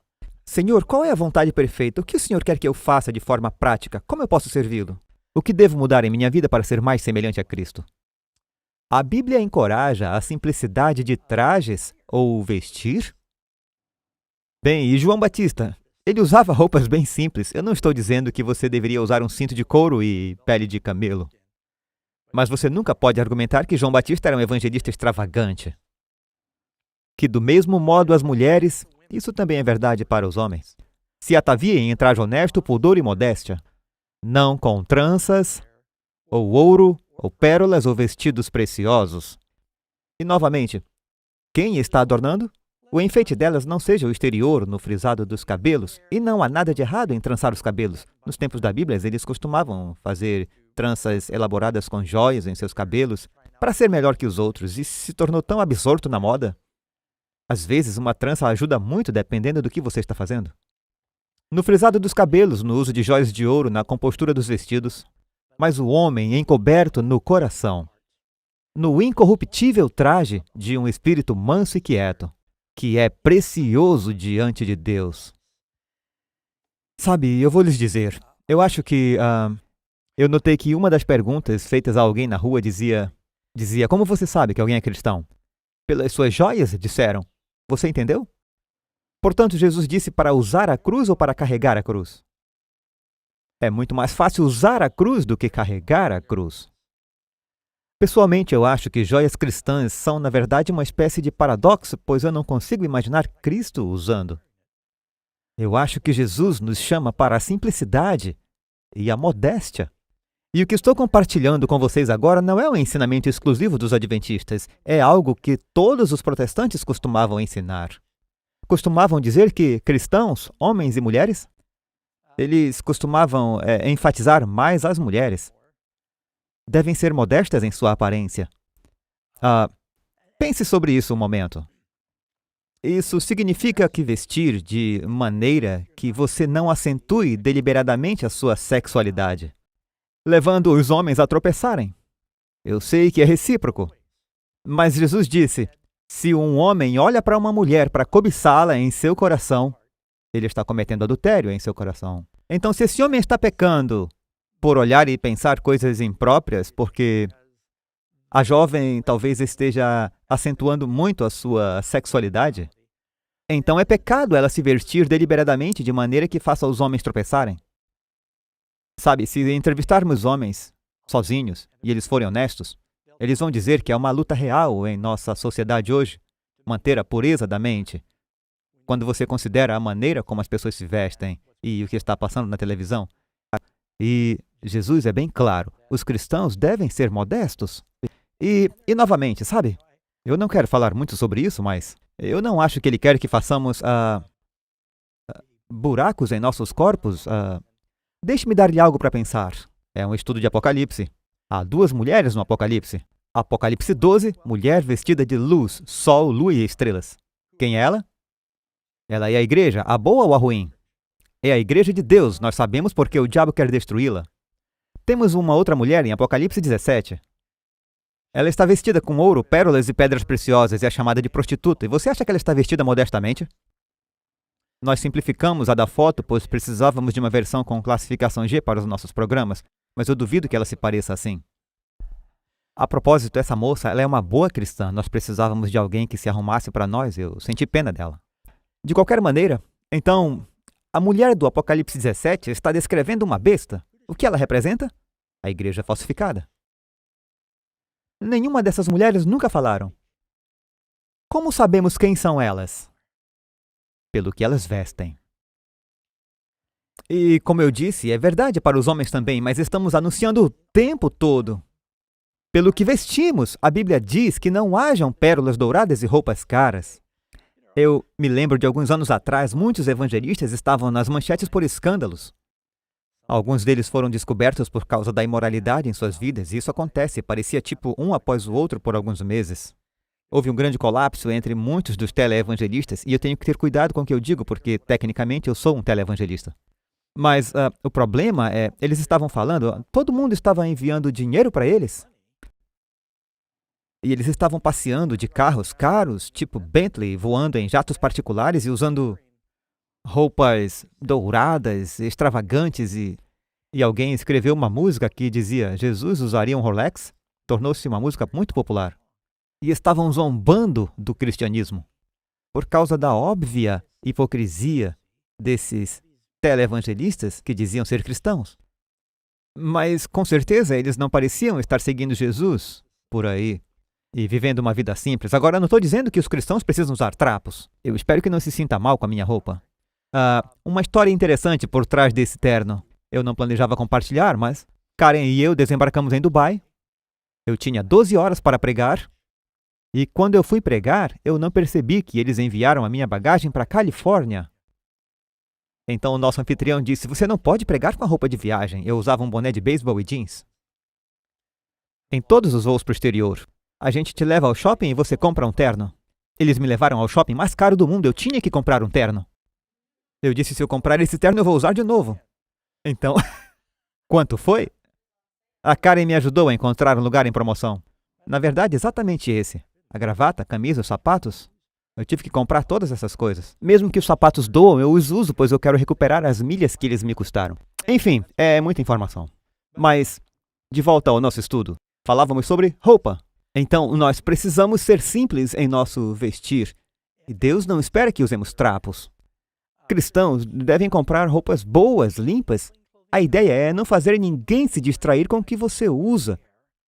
Senhor, qual é a vontade perfeita? O que o Senhor quer que eu faça de forma prática? Como eu posso servi-lo? O que devo mudar em minha vida para ser mais semelhante a Cristo? A Bíblia encoraja a simplicidade de trajes ou vestir? Bem, e João Batista? Ele usava roupas bem simples. Eu não estou dizendo que você deveria usar um cinto de couro e pele de camelo. Mas você nunca pode argumentar que João Batista era um evangelista extravagante. que do mesmo modo as mulheres, isso também é verdade para os homens, se ataviem em traje honesto, pudor e modéstia, não com tranças, ou ouro, ou pérolas, ou vestidos preciosos. E novamente, quem está adornando? O enfeite delas não seja o exterior no frisado dos cabelos, e não há nada de errado em trançar os cabelos. Nos tempos da Bíblia, eles costumavam fazer tranças elaboradas com joias em seus cabelos para ser melhor que os outros, e se tornou tão absorto na moda. Às vezes, uma trança ajuda muito dependendo do que você está fazendo. No frisado dos cabelos, no uso de joias de ouro, na compostura dos vestidos, mas o homem encoberto no coração, no incorruptível traje de um espírito manso e quieto, que é precioso diante de Deus. Sabe, eu vou lhes dizer, eu acho que eu notei que uma das perguntas feitas a alguém na rua dizia, como você sabe que alguém é cristão? Pelas suas joias, disseram. Você entendeu? Portanto, Jesus disse para usar a cruz ou para carregar a cruz? É muito mais fácil usar a cruz do que carregar a cruz. Pessoalmente, eu acho que joias cristãs são, na verdade, uma espécie de paradoxo, pois eu não consigo imaginar Cristo usando. Eu acho que Jesus nos chama para a simplicidade e a modéstia. E o que estou compartilhando com vocês agora não é um ensinamento exclusivo dos adventistas, é algo que todos os protestantes costumavam ensinar. Costumavam dizer que cristãos, homens e mulheres, eles costumavam enfatizar mais as mulheres. Devem ser modestas em sua aparência. Pense sobre isso um momento. Isso significa que vestir de maneira que você não acentue deliberadamente a sua sexualidade, levando os homens a tropeçarem. Eu sei que é recíproco, mas Jesus disse, se um homem olha para uma mulher para cobiçá-la em seu coração, ele está cometendo adultério em seu coração. Então, se esse homem está pecando por olhar e pensar coisas impróprias, porque a jovem talvez esteja acentuando muito a sua sexualidade, então é pecado ela se vestir deliberadamente de maneira que faça os homens tropeçarem. Sabe, se entrevistarmos homens sozinhos e eles forem honestos, eles vão dizer que é uma luta real em nossa sociedade hoje, manter a pureza da mente. Quando você considera a maneira como as pessoas se vestem e o que está passando na televisão. E Jesus é bem claro, os cristãos devem ser modestos. E novamente, sabe, eu não quero falar muito sobre isso, mas eu não acho que ele quer que façamos buracos em nossos corpos. Deixe-me dar-lhe algo para pensar. É um estudo de Apocalipse. Há duas mulheres no Apocalipse. Apocalipse 12, mulher vestida de luz, sol, lua e estrelas. Quem é ela? Ela é a igreja, a boa ou a ruim? É a igreja de Deus, nós sabemos porque o diabo quer destruí-la. Temos uma outra mulher em Apocalipse 17. Ela está vestida com ouro, pérolas e pedras preciosas e é chamada de prostituta. E você acha que ela está vestida modestamente? Nós simplificamos a da foto, pois precisávamos de uma versão com classificação G para os nossos programas, mas eu duvido que ela se pareça assim. A propósito, essa moça, ela é uma boa cristã. Nós precisávamos de alguém que se arrumasse para nós. Eu senti pena dela. De qualquer maneira, então, a mulher do Apocalipse 17 está descrevendo uma besta. O que ela representa? A igreja falsificada. Nenhuma dessas mulheres nunca falaram. Como sabemos quem são elas? Pelo que elas vestem. E, como eu disse, é verdade para os homens também, mas estamos anunciando o tempo todo. Pelo que vestimos, a Bíblia diz que não hajam pérolas douradas e roupas caras. Eu me lembro de alguns anos atrás, muitos evangelistas estavam nas manchetes por escândalos. Alguns deles foram descobertos por causa da imoralidade em suas vidas, e isso acontece, parecia tipo um após o outro por alguns meses. Houve um grande colapso entre muitos dos teleevangelistas, e eu tenho que ter cuidado com o que eu digo, porque, tecnicamente, eu sou um teleevangelista. Mas o problema é, eles estavam falando, todo mundo estava enviando dinheiro para eles. E eles estavam passeando de carros caros, tipo Bentley, voando em jatos particulares e usando roupas douradas, extravagantes, e alguém escreveu uma música que dizia Jesus usaria um Rolex, tornou-se uma música muito popular. E estavam zombando do cristianismo, por causa da óbvia hipocrisia desses teleevangelistas que diziam ser cristãos. Mas, com certeza, eles não pareciam estar seguindo Jesus por aí. e vivendo uma vida simples. Agora, eu não estou dizendo que os cristãos precisam usar trapos. Eu espero que não se sinta mal com a minha roupa. Uma história interessante por trás desse terno. Eu não planejava compartilhar, mas Karen e eu desembarcamos em Dubai. Eu tinha 12 horas para pregar. E quando eu fui pregar, eu não percebi que eles enviaram a minha bagagem para a Califórnia. Então o nosso anfitrião disse, você não pode pregar com a roupa de viagem. Eu usava um boné de beisebol e jeans. Em todos os voos para o exterior, a gente te leva ao shopping e você compra um terno. Eles me levaram ao shopping mais caro do mundo, eu tinha que comprar um terno. Eu disse, se eu comprar esse terno eu vou usar de novo. Então, quanto foi? A Karen me ajudou a encontrar um lugar em promoção. Na verdade, exatamente esse. A gravata, a camisa, os sapatos. Eu tive que comprar todas essas coisas. Mesmo que os sapatos doam, eu os uso, pois eu quero recuperar as milhas que eles me custaram. Enfim, é muita informação. Mas, de volta ao nosso estudo, falávamos sobre roupa. Então, nós precisamos ser simples em nosso vestir. E Deus não espera que usemos trapos. Cristãos devem comprar roupas boas, limpas. A ideia é não fazer ninguém se distrair com o que você usa,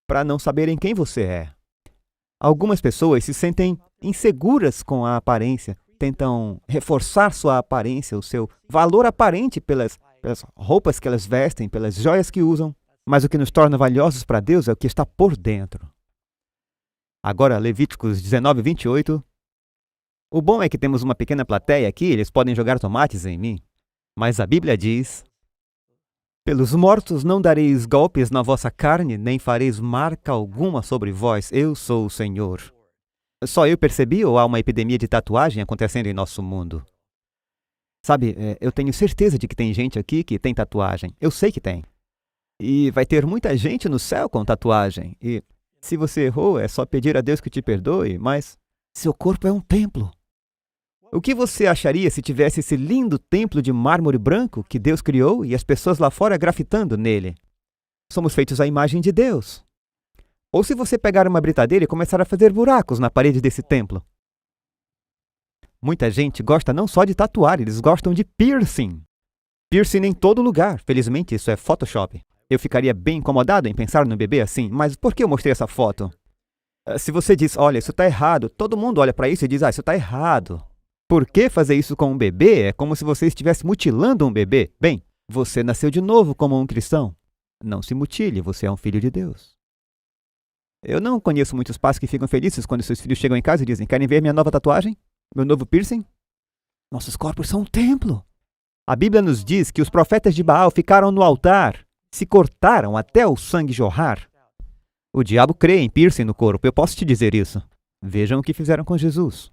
para não saberem quem você é. Algumas pessoas se sentem inseguras com a aparência, tentam reforçar sua aparência, o seu valor aparente pelas roupas que elas vestem, pelas joias que usam. Mas o que nos torna valiosos para Deus é o que está por dentro. Agora, Levíticos 19, 28. O bom é que temos uma pequena plateia aqui, eles podem jogar tomates em mim. Mas a Bíblia diz, pelos mortos não dareis golpes na vossa carne, nem fareis marca alguma sobre vós, eu sou o Senhor. Só eu percebi ou há uma epidemia de tatuagem acontecendo em nosso mundo? Sabe, eu tenho certeza de que tem gente aqui que tem tatuagem. Eu sei que tem. E vai ter muita gente no céu com tatuagem. E se você errou, é só pedir a Deus que te perdoe, mas seu corpo é um templo. O que você acharia se tivesse esse lindo templo de mármore branco que Deus criou e as pessoas lá fora grafitando nele? Somos feitos à imagem de Deus. Ou se você pegar uma britadeira e começar a fazer buracos na parede desse templo? Muita gente gosta não só de tatuar, eles gostam de piercing. Piercing em todo lugar. Felizmente isso é Photoshop. Eu ficaria bem incomodado em pensar num bebê assim, mas por que eu mostrei essa foto? Se você diz, olha, isso está errado, todo mundo olha para isso e diz, isso está errado. Por que fazer isso com um bebê? É como se você estivesse mutilando um bebê. Bem, você nasceu de novo como um cristão. Não se mutile, você é um filho de Deus. Eu não conheço muitos pais que ficam felizes quando seus filhos chegam em casa e dizem, querem ver minha nova tatuagem? Meu novo piercing? Nossos corpos são um templo. A Bíblia nos diz que os profetas de Baal ficaram no altar, se cortaram até o sangue jorrar. O diabo crê em piercing no corpo, eu posso te dizer isso. Vejam o que fizeram com Jesus.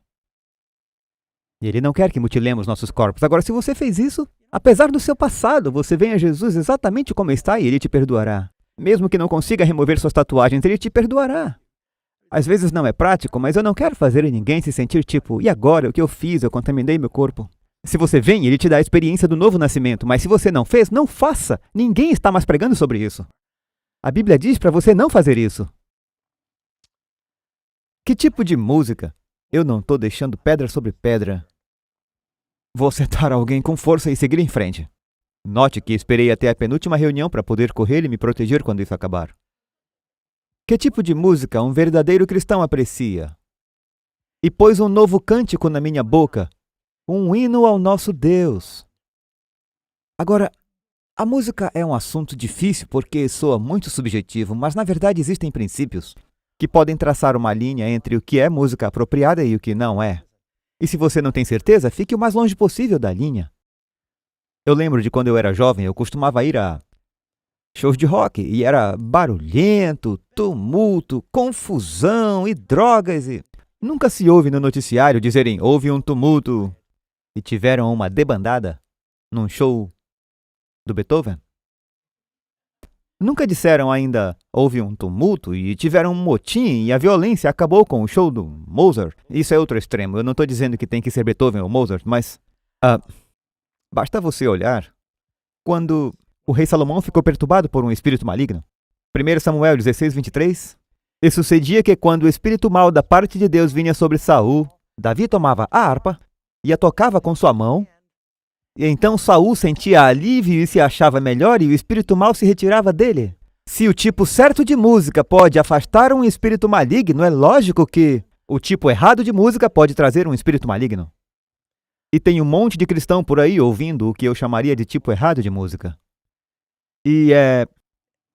Ele não quer que mutilemos nossos corpos. Agora, se você fez isso, apesar do seu passado, você vem a Jesus exatamente como está e Ele te perdoará. Mesmo que não consiga remover suas tatuagens, Ele te perdoará. Às vezes não é prático, mas eu não quero fazer ninguém se sentir tipo, e agora, o que eu fiz? Eu contaminei meu corpo. Se você vem, Ele te dá a experiência do novo nascimento, mas se você não fez, não faça. Ninguém está mais pregando sobre isso. A Bíblia diz para você não fazer isso. Que tipo de música? Eu não estou deixando pedra sobre pedra. Vou acertar alguém com força e seguir em frente. Note que esperei até a penúltima reunião para poder correr e me proteger quando isso acabar. Que tipo de música um verdadeiro cristão aprecia? E pôs um novo cântico na minha boca, um hino ao nosso Deus. Agora, a música é um assunto difícil porque soa muito subjetivo, mas na verdade existem princípios que podem traçar uma linha entre o que é música apropriada e o que não é. E se você não tem certeza, fique o mais longe possível da linha. Eu lembro de quando eu era jovem, eu costumava ir a shows de rock e era barulhento, tumulto, confusão e drogas e... Nunca se ouve no noticiário dizerem houve um tumulto e tiveram uma debandada num show do Beethoven? Nunca disseram ainda houve um tumulto e tiveram um motim e a violência acabou com o show do Mozart. Isso é outro extremo. Eu não estou dizendo que tem que ser Beethoven ou Mozart, mas basta você olhar quando o rei Salomão ficou perturbado por um espírito maligno. 1 Samuel 16, 23. E sucedia que quando o espírito mau da parte de Deus vinha sobre Saul, Davi tomava a harpa e a tocava com sua mão. E então Saul sentia alívio e se achava melhor e o espírito mau se retirava dele. Se o tipo certo de música pode afastar um espírito maligno, é lógico que o tipo errado de música pode trazer um espírito maligno. E tem um monte de cristão por aí ouvindo o que eu chamaria de tipo errado de música.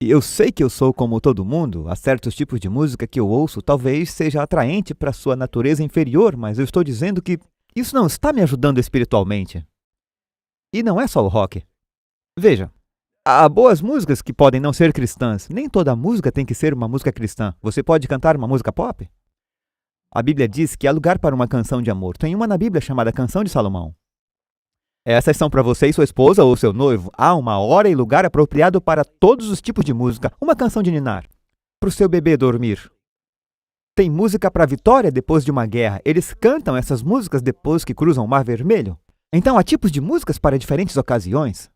Eu sei que eu sou como todo mundo, há certos tipos de música que eu ouço talvez seja atraente para sua natureza inferior, mas eu estou dizendo que isso não está me ajudando espiritualmente. E não é só o rock. Veja, há boas músicas que podem não ser cristãs. Nem toda música tem que ser uma música cristã. Você pode cantar uma música pop? A Bíblia diz que há lugar para uma canção de amor. Tem uma na Bíblia chamada Canção de Salomão. Essas são para você e sua esposa ou seu noivo. Há uma hora e lugar apropriado para todos os tipos de música. Uma canção de ninar. Para o seu bebê dormir. Tem música para a vitória depois de uma guerra. Eles cantam essas músicas depois que cruzam o Mar Vermelho. Então há tipos de músicas para diferentes ocasiões.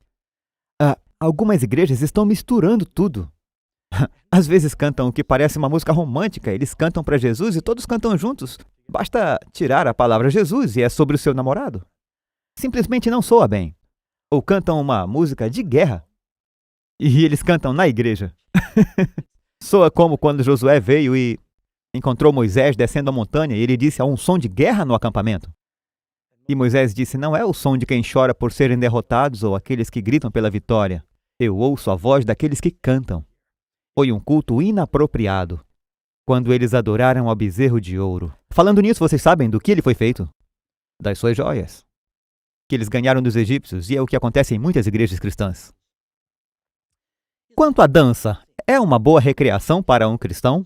Algumas igrejas estão misturando tudo. Às vezes cantam o que parece uma música romântica. Eles cantam para Jesus e todos cantam juntos. Basta tirar a palavra Jesus e é sobre o seu namorado. Simplesmente não soa bem. Ou cantam uma música de guerra. E eles cantam na igreja. Soa como quando Josué veio e encontrou Moisés descendo a montanha e ele disse: há um som de guerra no acampamento. E Moisés disse: não é o som de quem chora por serem derrotados ou aqueles que gritam pela vitória. Eu ouço a voz daqueles que cantam. Foi um culto inapropriado, quando eles adoraram ao bezerro de ouro. Falando nisso, vocês sabem do que ele foi feito? Das suas joias, que eles ganharam dos egípcios, e é o que acontece em muitas igrejas cristãs. Quanto à dança, é uma boa recreação para um cristão?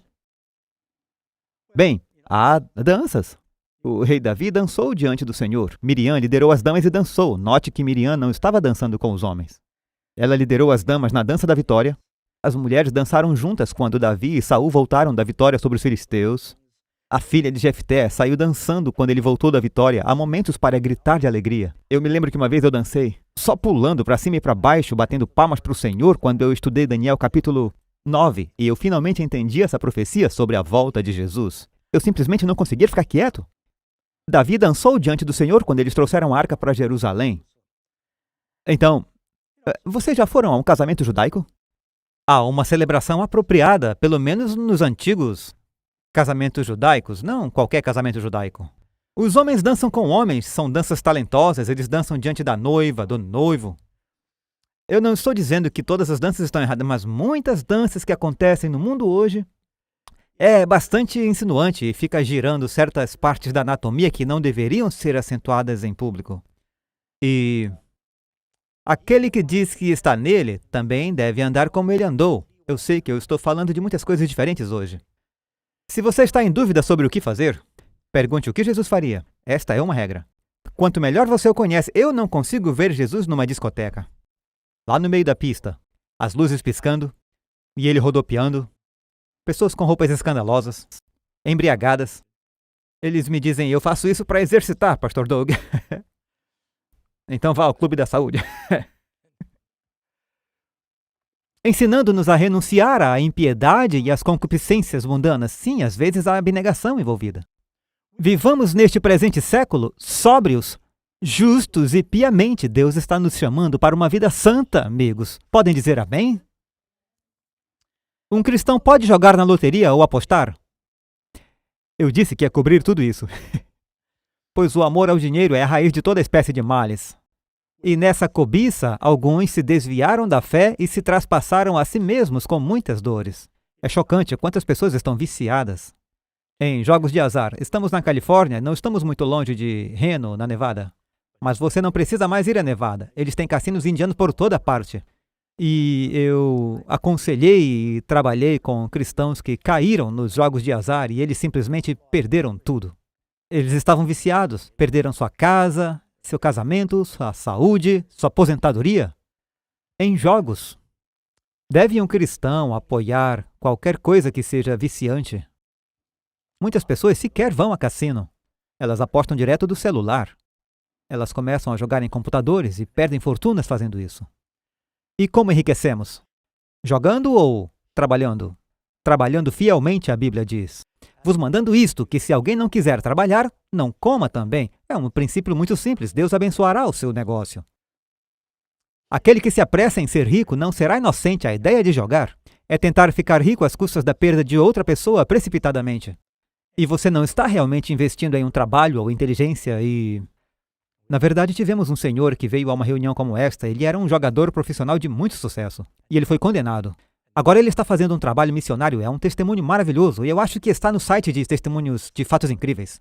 Bem, há danças. O rei Davi dançou diante do Senhor. Miriam liderou as damas e dançou. Note que Miriam não estava dançando com os homens. Ela liderou as damas na dança da vitória. As mulheres dançaram juntas quando Davi e Saul voltaram da vitória sobre os filisteus. A filha de Jefté saiu dançando quando ele voltou da vitória. Há momentos para gritar de alegria. Eu me lembro que uma vez eu dancei, só pulando para cima e para baixo, batendo palmas para o Senhor quando eu estudei Daniel capítulo 9, e eu finalmente entendi essa profecia sobre a volta de Jesus. Eu simplesmente não conseguia ficar quieto. Davi dançou diante do Senhor quando eles trouxeram a arca para Jerusalém. Então, vocês já foram a um casamento judaico? Há uma celebração apropriada, pelo menos nos antigos casamentos judaicos, não qualquer casamento judaico. Os homens dançam com homens, são danças talentosas, eles dançam diante da noiva, do noivo. Eu não estou dizendo que todas as danças estão erradas, mas muitas danças que acontecem no mundo hoje é bastante insinuante e fica girando certas partes da anatomia que não deveriam ser acentuadas em público. E aquele que diz que está nele também deve andar como ele andou. Eu sei que eu estou falando de muitas coisas diferentes hoje. Se você está em dúvida sobre o que fazer, pergunte o que Jesus faria. Esta é uma regra. Quanto melhor você o conhece, eu não consigo ver Jesus numa discoteca. Lá no meio da pista, as luzes piscando, e ele rodopiando, pessoas com roupas escandalosas, embriagadas. Eles me dizem: eu faço isso para exercitar, Pastor Doug. Então vá ao Clube da Saúde. Ensinando-nos a renunciar à impiedade e às concupiscências mundanas. Sim, às vezes há abnegação envolvida. Vivamos neste presente século sóbrios, justos e piamente. Deus está nos chamando para uma vida santa, amigos. Podem dizer amém? Um cristão pode jogar na loteria ou apostar? Eu disse que ia cobrir tudo isso. Pois o amor ao dinheiro é a raiz de toda espécie de males. E nessa cobiça, alguns se desviaram da fé e se traspassaram a si mesmos com muitas dores. É chocante quantas pessoas estão viciadas em jogos de azar. Estamos na Califórnia, não estamos muito longe de Reno, na Nevada. Mas você não precisa mais ir à Nevada. Eles têm cassinos indianos por toda parte. E eu aconselhei e trabalhei com cristãos que caíram nos jogos de azar e eles simplesmente perderam tudo. Eles estavam viciados, perderam sua casa, seu casamento, sua saúde, sua aposentadoria em jogos. Deve um cristão apoiar qualquer coisa que seja viciante? Muitas pessoas sequer vão a cassino. Elas apostam direto do celular. Elas começam a jogar em computadores e perdem fortunas fazendo isso. E como enriquecemos? Jogando ou trabalhando? Trabalhando fielmente, a Bíblia diz. Vos mandando isto, que se alguém não quiser trabalhar, não coma também. É um princípio muito simples. Deus abençoará o seu negócio. Aquele que se apressa em ser rico não será inocente. A ideia de jogar é tentar ficar rico às custas da perda de outra pessoa precipitadamente. E você não está realmente investindo em um trabalho ou inteligência e... Na verdade, tivemos um senhor que veio a uma reunião como esta. Ele era um jogador profissional de muito sucesso. E ele foi condenado. Agora ele está fazendo um trabalho missionário. É um testemunho maravilhoso. E eu acho que está no site de testemunhos de fatos incríveis.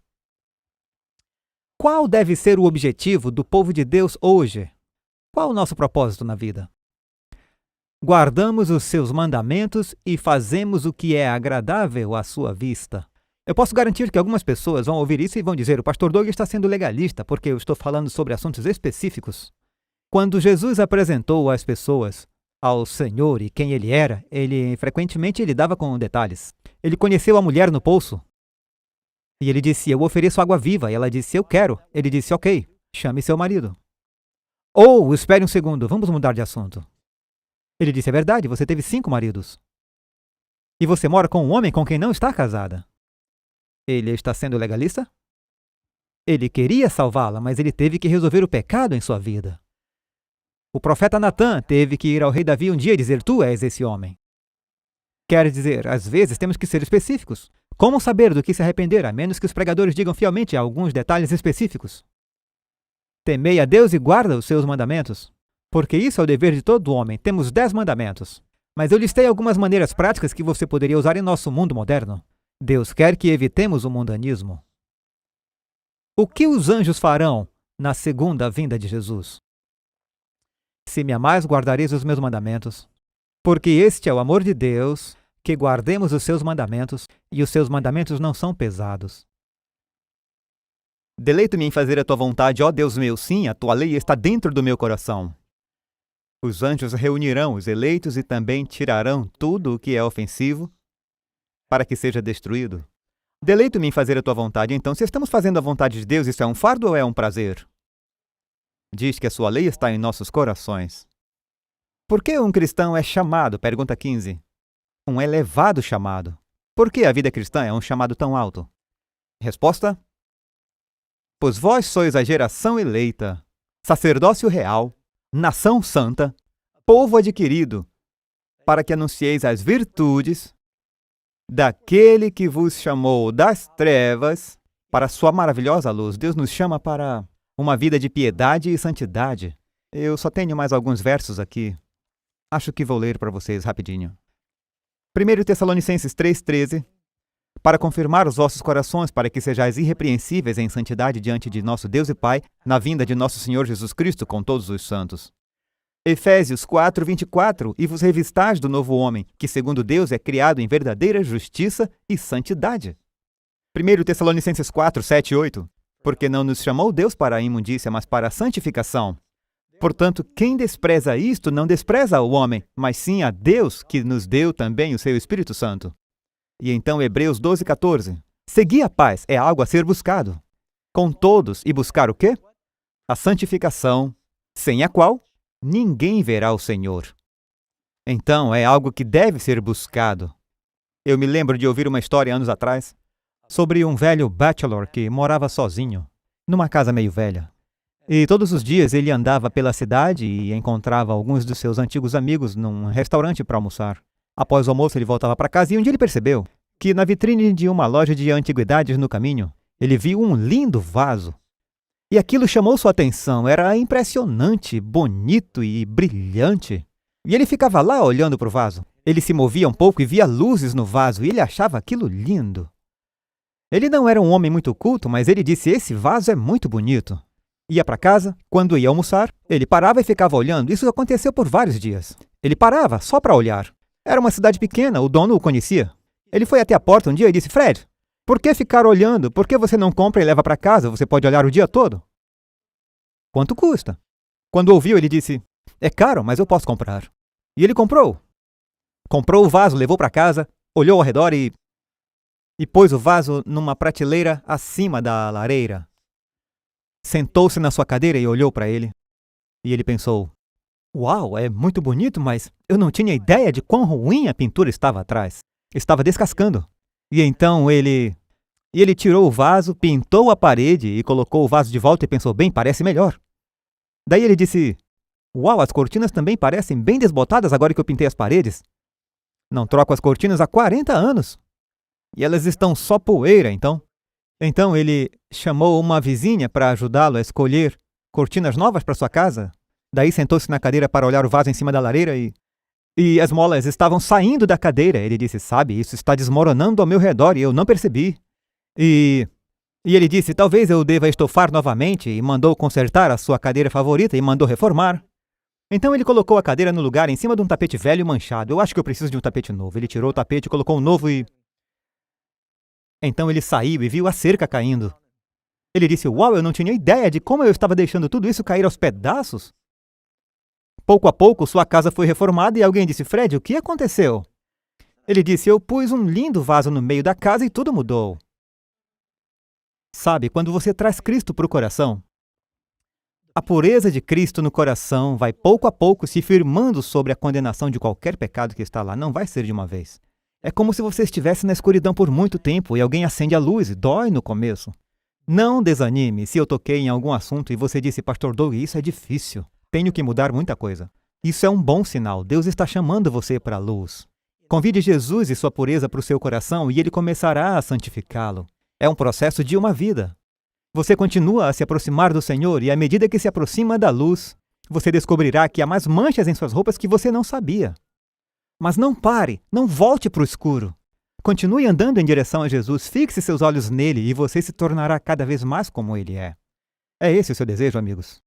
Qual deve ser o objetivo do povo de Deus hoje? Qual o nosso propósito na vida? Guardamos os seus mandamentos e fazemos o que é agradável à sua vista. Eu posso garantir que algumas pessoas vão ouvir isso e vão dizer: o pastor Doug está sendo legalista porque eu estou falando sobre assuntos específicos. Quando Jesus apresentou às pessoas ao Senhor e quem ele era, ele frequentemente lidava com detalhes. Ele conheceu a mulher no poço e ele disse: eu ofereço água viva. E ela disse: eu quero. Ele disse: ok, chame seu marido. Ou, espere um segundo, vamos mudar de assunto. Ele disse: é verdade, você teve 5 maridos. E você mora com um homem com quem não está casada. Ele está sendo legalista? Ele queria salvá-la, mas ele teve que resolver o pecado em sua vida. O profeta Natã teve que ir ao rei Davi um dia e dizer: tu és esse homem. Quer dizer, às vezes temos que ser específicos. Como saber do que se arrepender, a menos que os pregadores digam fielmente alguns detalhes específicos? Temei a Deus e guarda os seus mandamentos. Porque isso é o dever de todo homem. Temos 10 mandamentos. Mas eu listei algumas maneiras práticas que você poderia usar em nosso mundo moderno. Deus quer que evitemos o mundanismo. O que os anjos farão na segunda vinda de Jesus? Se me amais, guardareis os meus mandamentos. Porque este é o amor de Deus, que guardemos os seus mandamentos, e os seus mandamentos não são pesados. Deleito-me em fazer a tua vontade, ó Deus meu, sim, a tua lei está dentro do meu coração. Os anjos reunirão os eleitos e também tirarão tudo o que é ofensivo, para que seja destruído. Deleito-me em fazer a tua vontade. Então, se estamos fazendo a vontade de Deus, isso é um fardo ou é um prazer? Diz que a sua lei está em nossos corações. Por que um cristão é chamado? Pergunta 15. Um elevado chamado. Por que a vida cristã é um chamado tão alto? Resposta: pois vós sois a geração eleita, sacerdócio real, nação santa, povo adquirido, para que anuncieis as virtudes daquele que vos chamou das trevas para a sua maravilhosa luz. Deus nos chama para uma vida de piedade e santidade. Eu só tenho mais alguns versos aqui. Acho que vou ler para vocês rapidinho. 1 Tessalonicenses 3,13. Para confirmar os vossos corações, para que sejais irrepreensíveis em santidade diante de nosso Deus e Pai, na vinda de nosso Senhor Jesus Cristo com todos os santos. Efésios 4:24, e vos revistais do novo homem, que segundo Deus é criado em verdadeira justiça e santidade. 1 Tessalonicenses 4:7-8, porque não nos chamou Deus para a imundícia, mas para a santificação. Portanto, quem despreza isto não despreza o homem, mas sim a Deus, que nos deu também o seu Espírito Santo. E então Hebreus 12:14, segui a paz é algo a ser buscado, com todos, e buscar o quê? A santificação, sem a qual ninguém verá o Senhor. Então, é algo que deve ser buscado. Eu me lembro de ouvir uma história anos atrás sobre um velho bachelor que morava sozinho, numa casa meio velha. E todos os dias ele andava pela cidade e encontrava alguns dos seus antigos amigos num restaurante para almoçar. Após o almoço, ele voltava para casa e um dia ele percebeu que na vitrine de uma loja de antiguidades no caminho, ele viu um lindo vaso. E aquilo chamou sua atenção, era impressionante, bonito e brilhante. E ele ficava lá olhando para o vaso. Ele se movia um pouco e via luzes no vaso e ele achava aquilo lindo. Ele não era um homem muito culto, mas ele disse: esse vaso é muito bonito. Ia para casa, quando ia almoçar, ele parava e ficava olhando. Isso aconteceu por vários dias. Ele parava só para olhar. Era uma cidade pequena, o dono o conhecia. Ele foi até a porta um dia e disse: Fred, por que ficar olhando? Por que você não compra e leva para casa? Você pode olhar o dia todo. Quanto custa? Quando ouviu, ele disse: é caro, mas eu posso comprar. E ele comprou. Comprou o vaso, levou para casa, olhou ao redor e pôs o vaso numa prateleira acima da lareira. Sentou-se na sua cadeira e olhou para ele. E ele pensou: uau, é muito bonito, mas eu não tinha ideia de quão ruim a pintura estava atrás. Estava descascando. E então ele tirou o vaso, pintou a parede e colocou o vaso de volta e pensou: bem, parece melhor. Daí ele disse: Uau, as cortinas também parecem bem desbotadas agora que eu pintei as paredes. Não troco as cortinas há 40 anos. E elas estão só poeira, então. Então ele chamou uma vizinha para ajudá-lo a escolher cortinas novas para sua casa. Daí sentou-se na cadeira para olhar o vaso em cima da lareira e as molas estavam saindo da cadeira. Ele disse, sabe, isso está desmoronando ao meu redor e eu não percebi. E ele disse, talvez eu deva estofar novamente, e mandou consertar a sua cadeira favorita e mandou reformar. Então ele colocou a cadeira no lugar em cima de um tapete velho e manchado. Eu acho que eu preciso de um tapete novo. Ele tirou o tapete, colocou um novo e... Então ele saiu e viu a cerca caindo. Ele disse, uau, eu não tinha ideia de como eu estava deixando tudo isso cair aos pedaços. Pouco a pouco, sua casa foi reformada e alguém disse, Fred, o que aconteceu? Ele disse, eu pus um lindo vaso no meio da casa e tudo mudou. Sabe, quando você traz Cristo para o coração, a pureza de Cristo no coração vai pouco a pouco se firmando sobre a condenação de qualquer pecado que está lá. Não vai ser de uma vez. É como se você estivesse na escuridão por muito tempo e alguém acende a luz e dói no começo. Não desanime se eu toquei em algum assunto e você disse, Pastor Doug, isso é difícil. Tenho que mudar muita coisa. Isso é um bom sinal. Deus está chamando você para a luz. Convide Jesus e sua pureza para o seu coração e Ele começará a santificá-lo. É um processo de uma vida. Você continua a se aproximar do Senhor e à medida que se aproxima da luz, você descobrirá que há mais manchas em suas roupas que você não sabia. Mas não pare, não volte para o escuro. Continue andando em direção a Jesus, fixe seus olhos nele e você se tornará cada vez mais como ele é. É esse o seu desejo, amigos?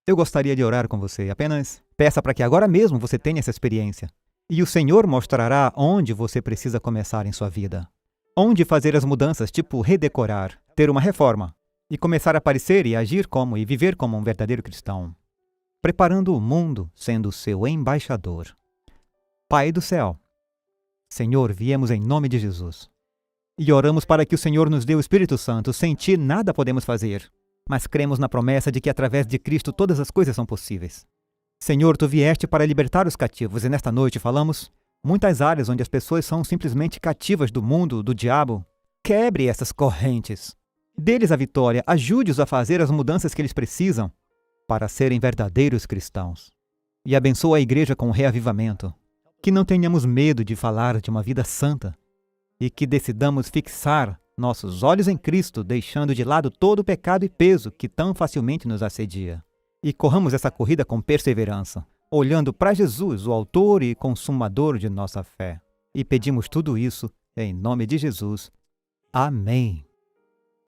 Eu gostaria de orar com você, apenas peça para que agora mesmo você tenha essa experiência. E o Senhor mostrará onde você precisa começar em sua vida. Onde fazer as mudanças, tipo redecorar, ter uma reforma. E começar a parecer e agir como e viver como um verdadeiro cristão. Preparando o mundo, sendo seu embaixador. Pai do céu, Senhor, viemos em nome de Jesus. E oramos para que o Senhor nos dê o Espírito Santo. Sem Ti nada podemos fazer. Mas cremos na promessa de que através de Cristo todas as coisas são possíveis. Senhor, Tu vieste para libertar os cativos e nesta noite falamos muitas áreas onde as pessoas são simplesmente cativas do mundo, do diabo. Quebre essas correntes. Dê-lhes a vitória, ajude-os a fazer as mudanças que eles precisam para serem verdadeiros cristãos. E abençoa a igreja com o reavivamento. Que não tenhamos medo de falar de uma vida santa e que decidamos fixar nossos olhos em Cristo, deixando de lado todo o pecado e peso que tão facilmente nos assedia. E corramos essa corrida com perseverança, olhando para Jesus, o autor e consumador de nossa fé. E pedimos tudo isso em nome de Jesus. Amém.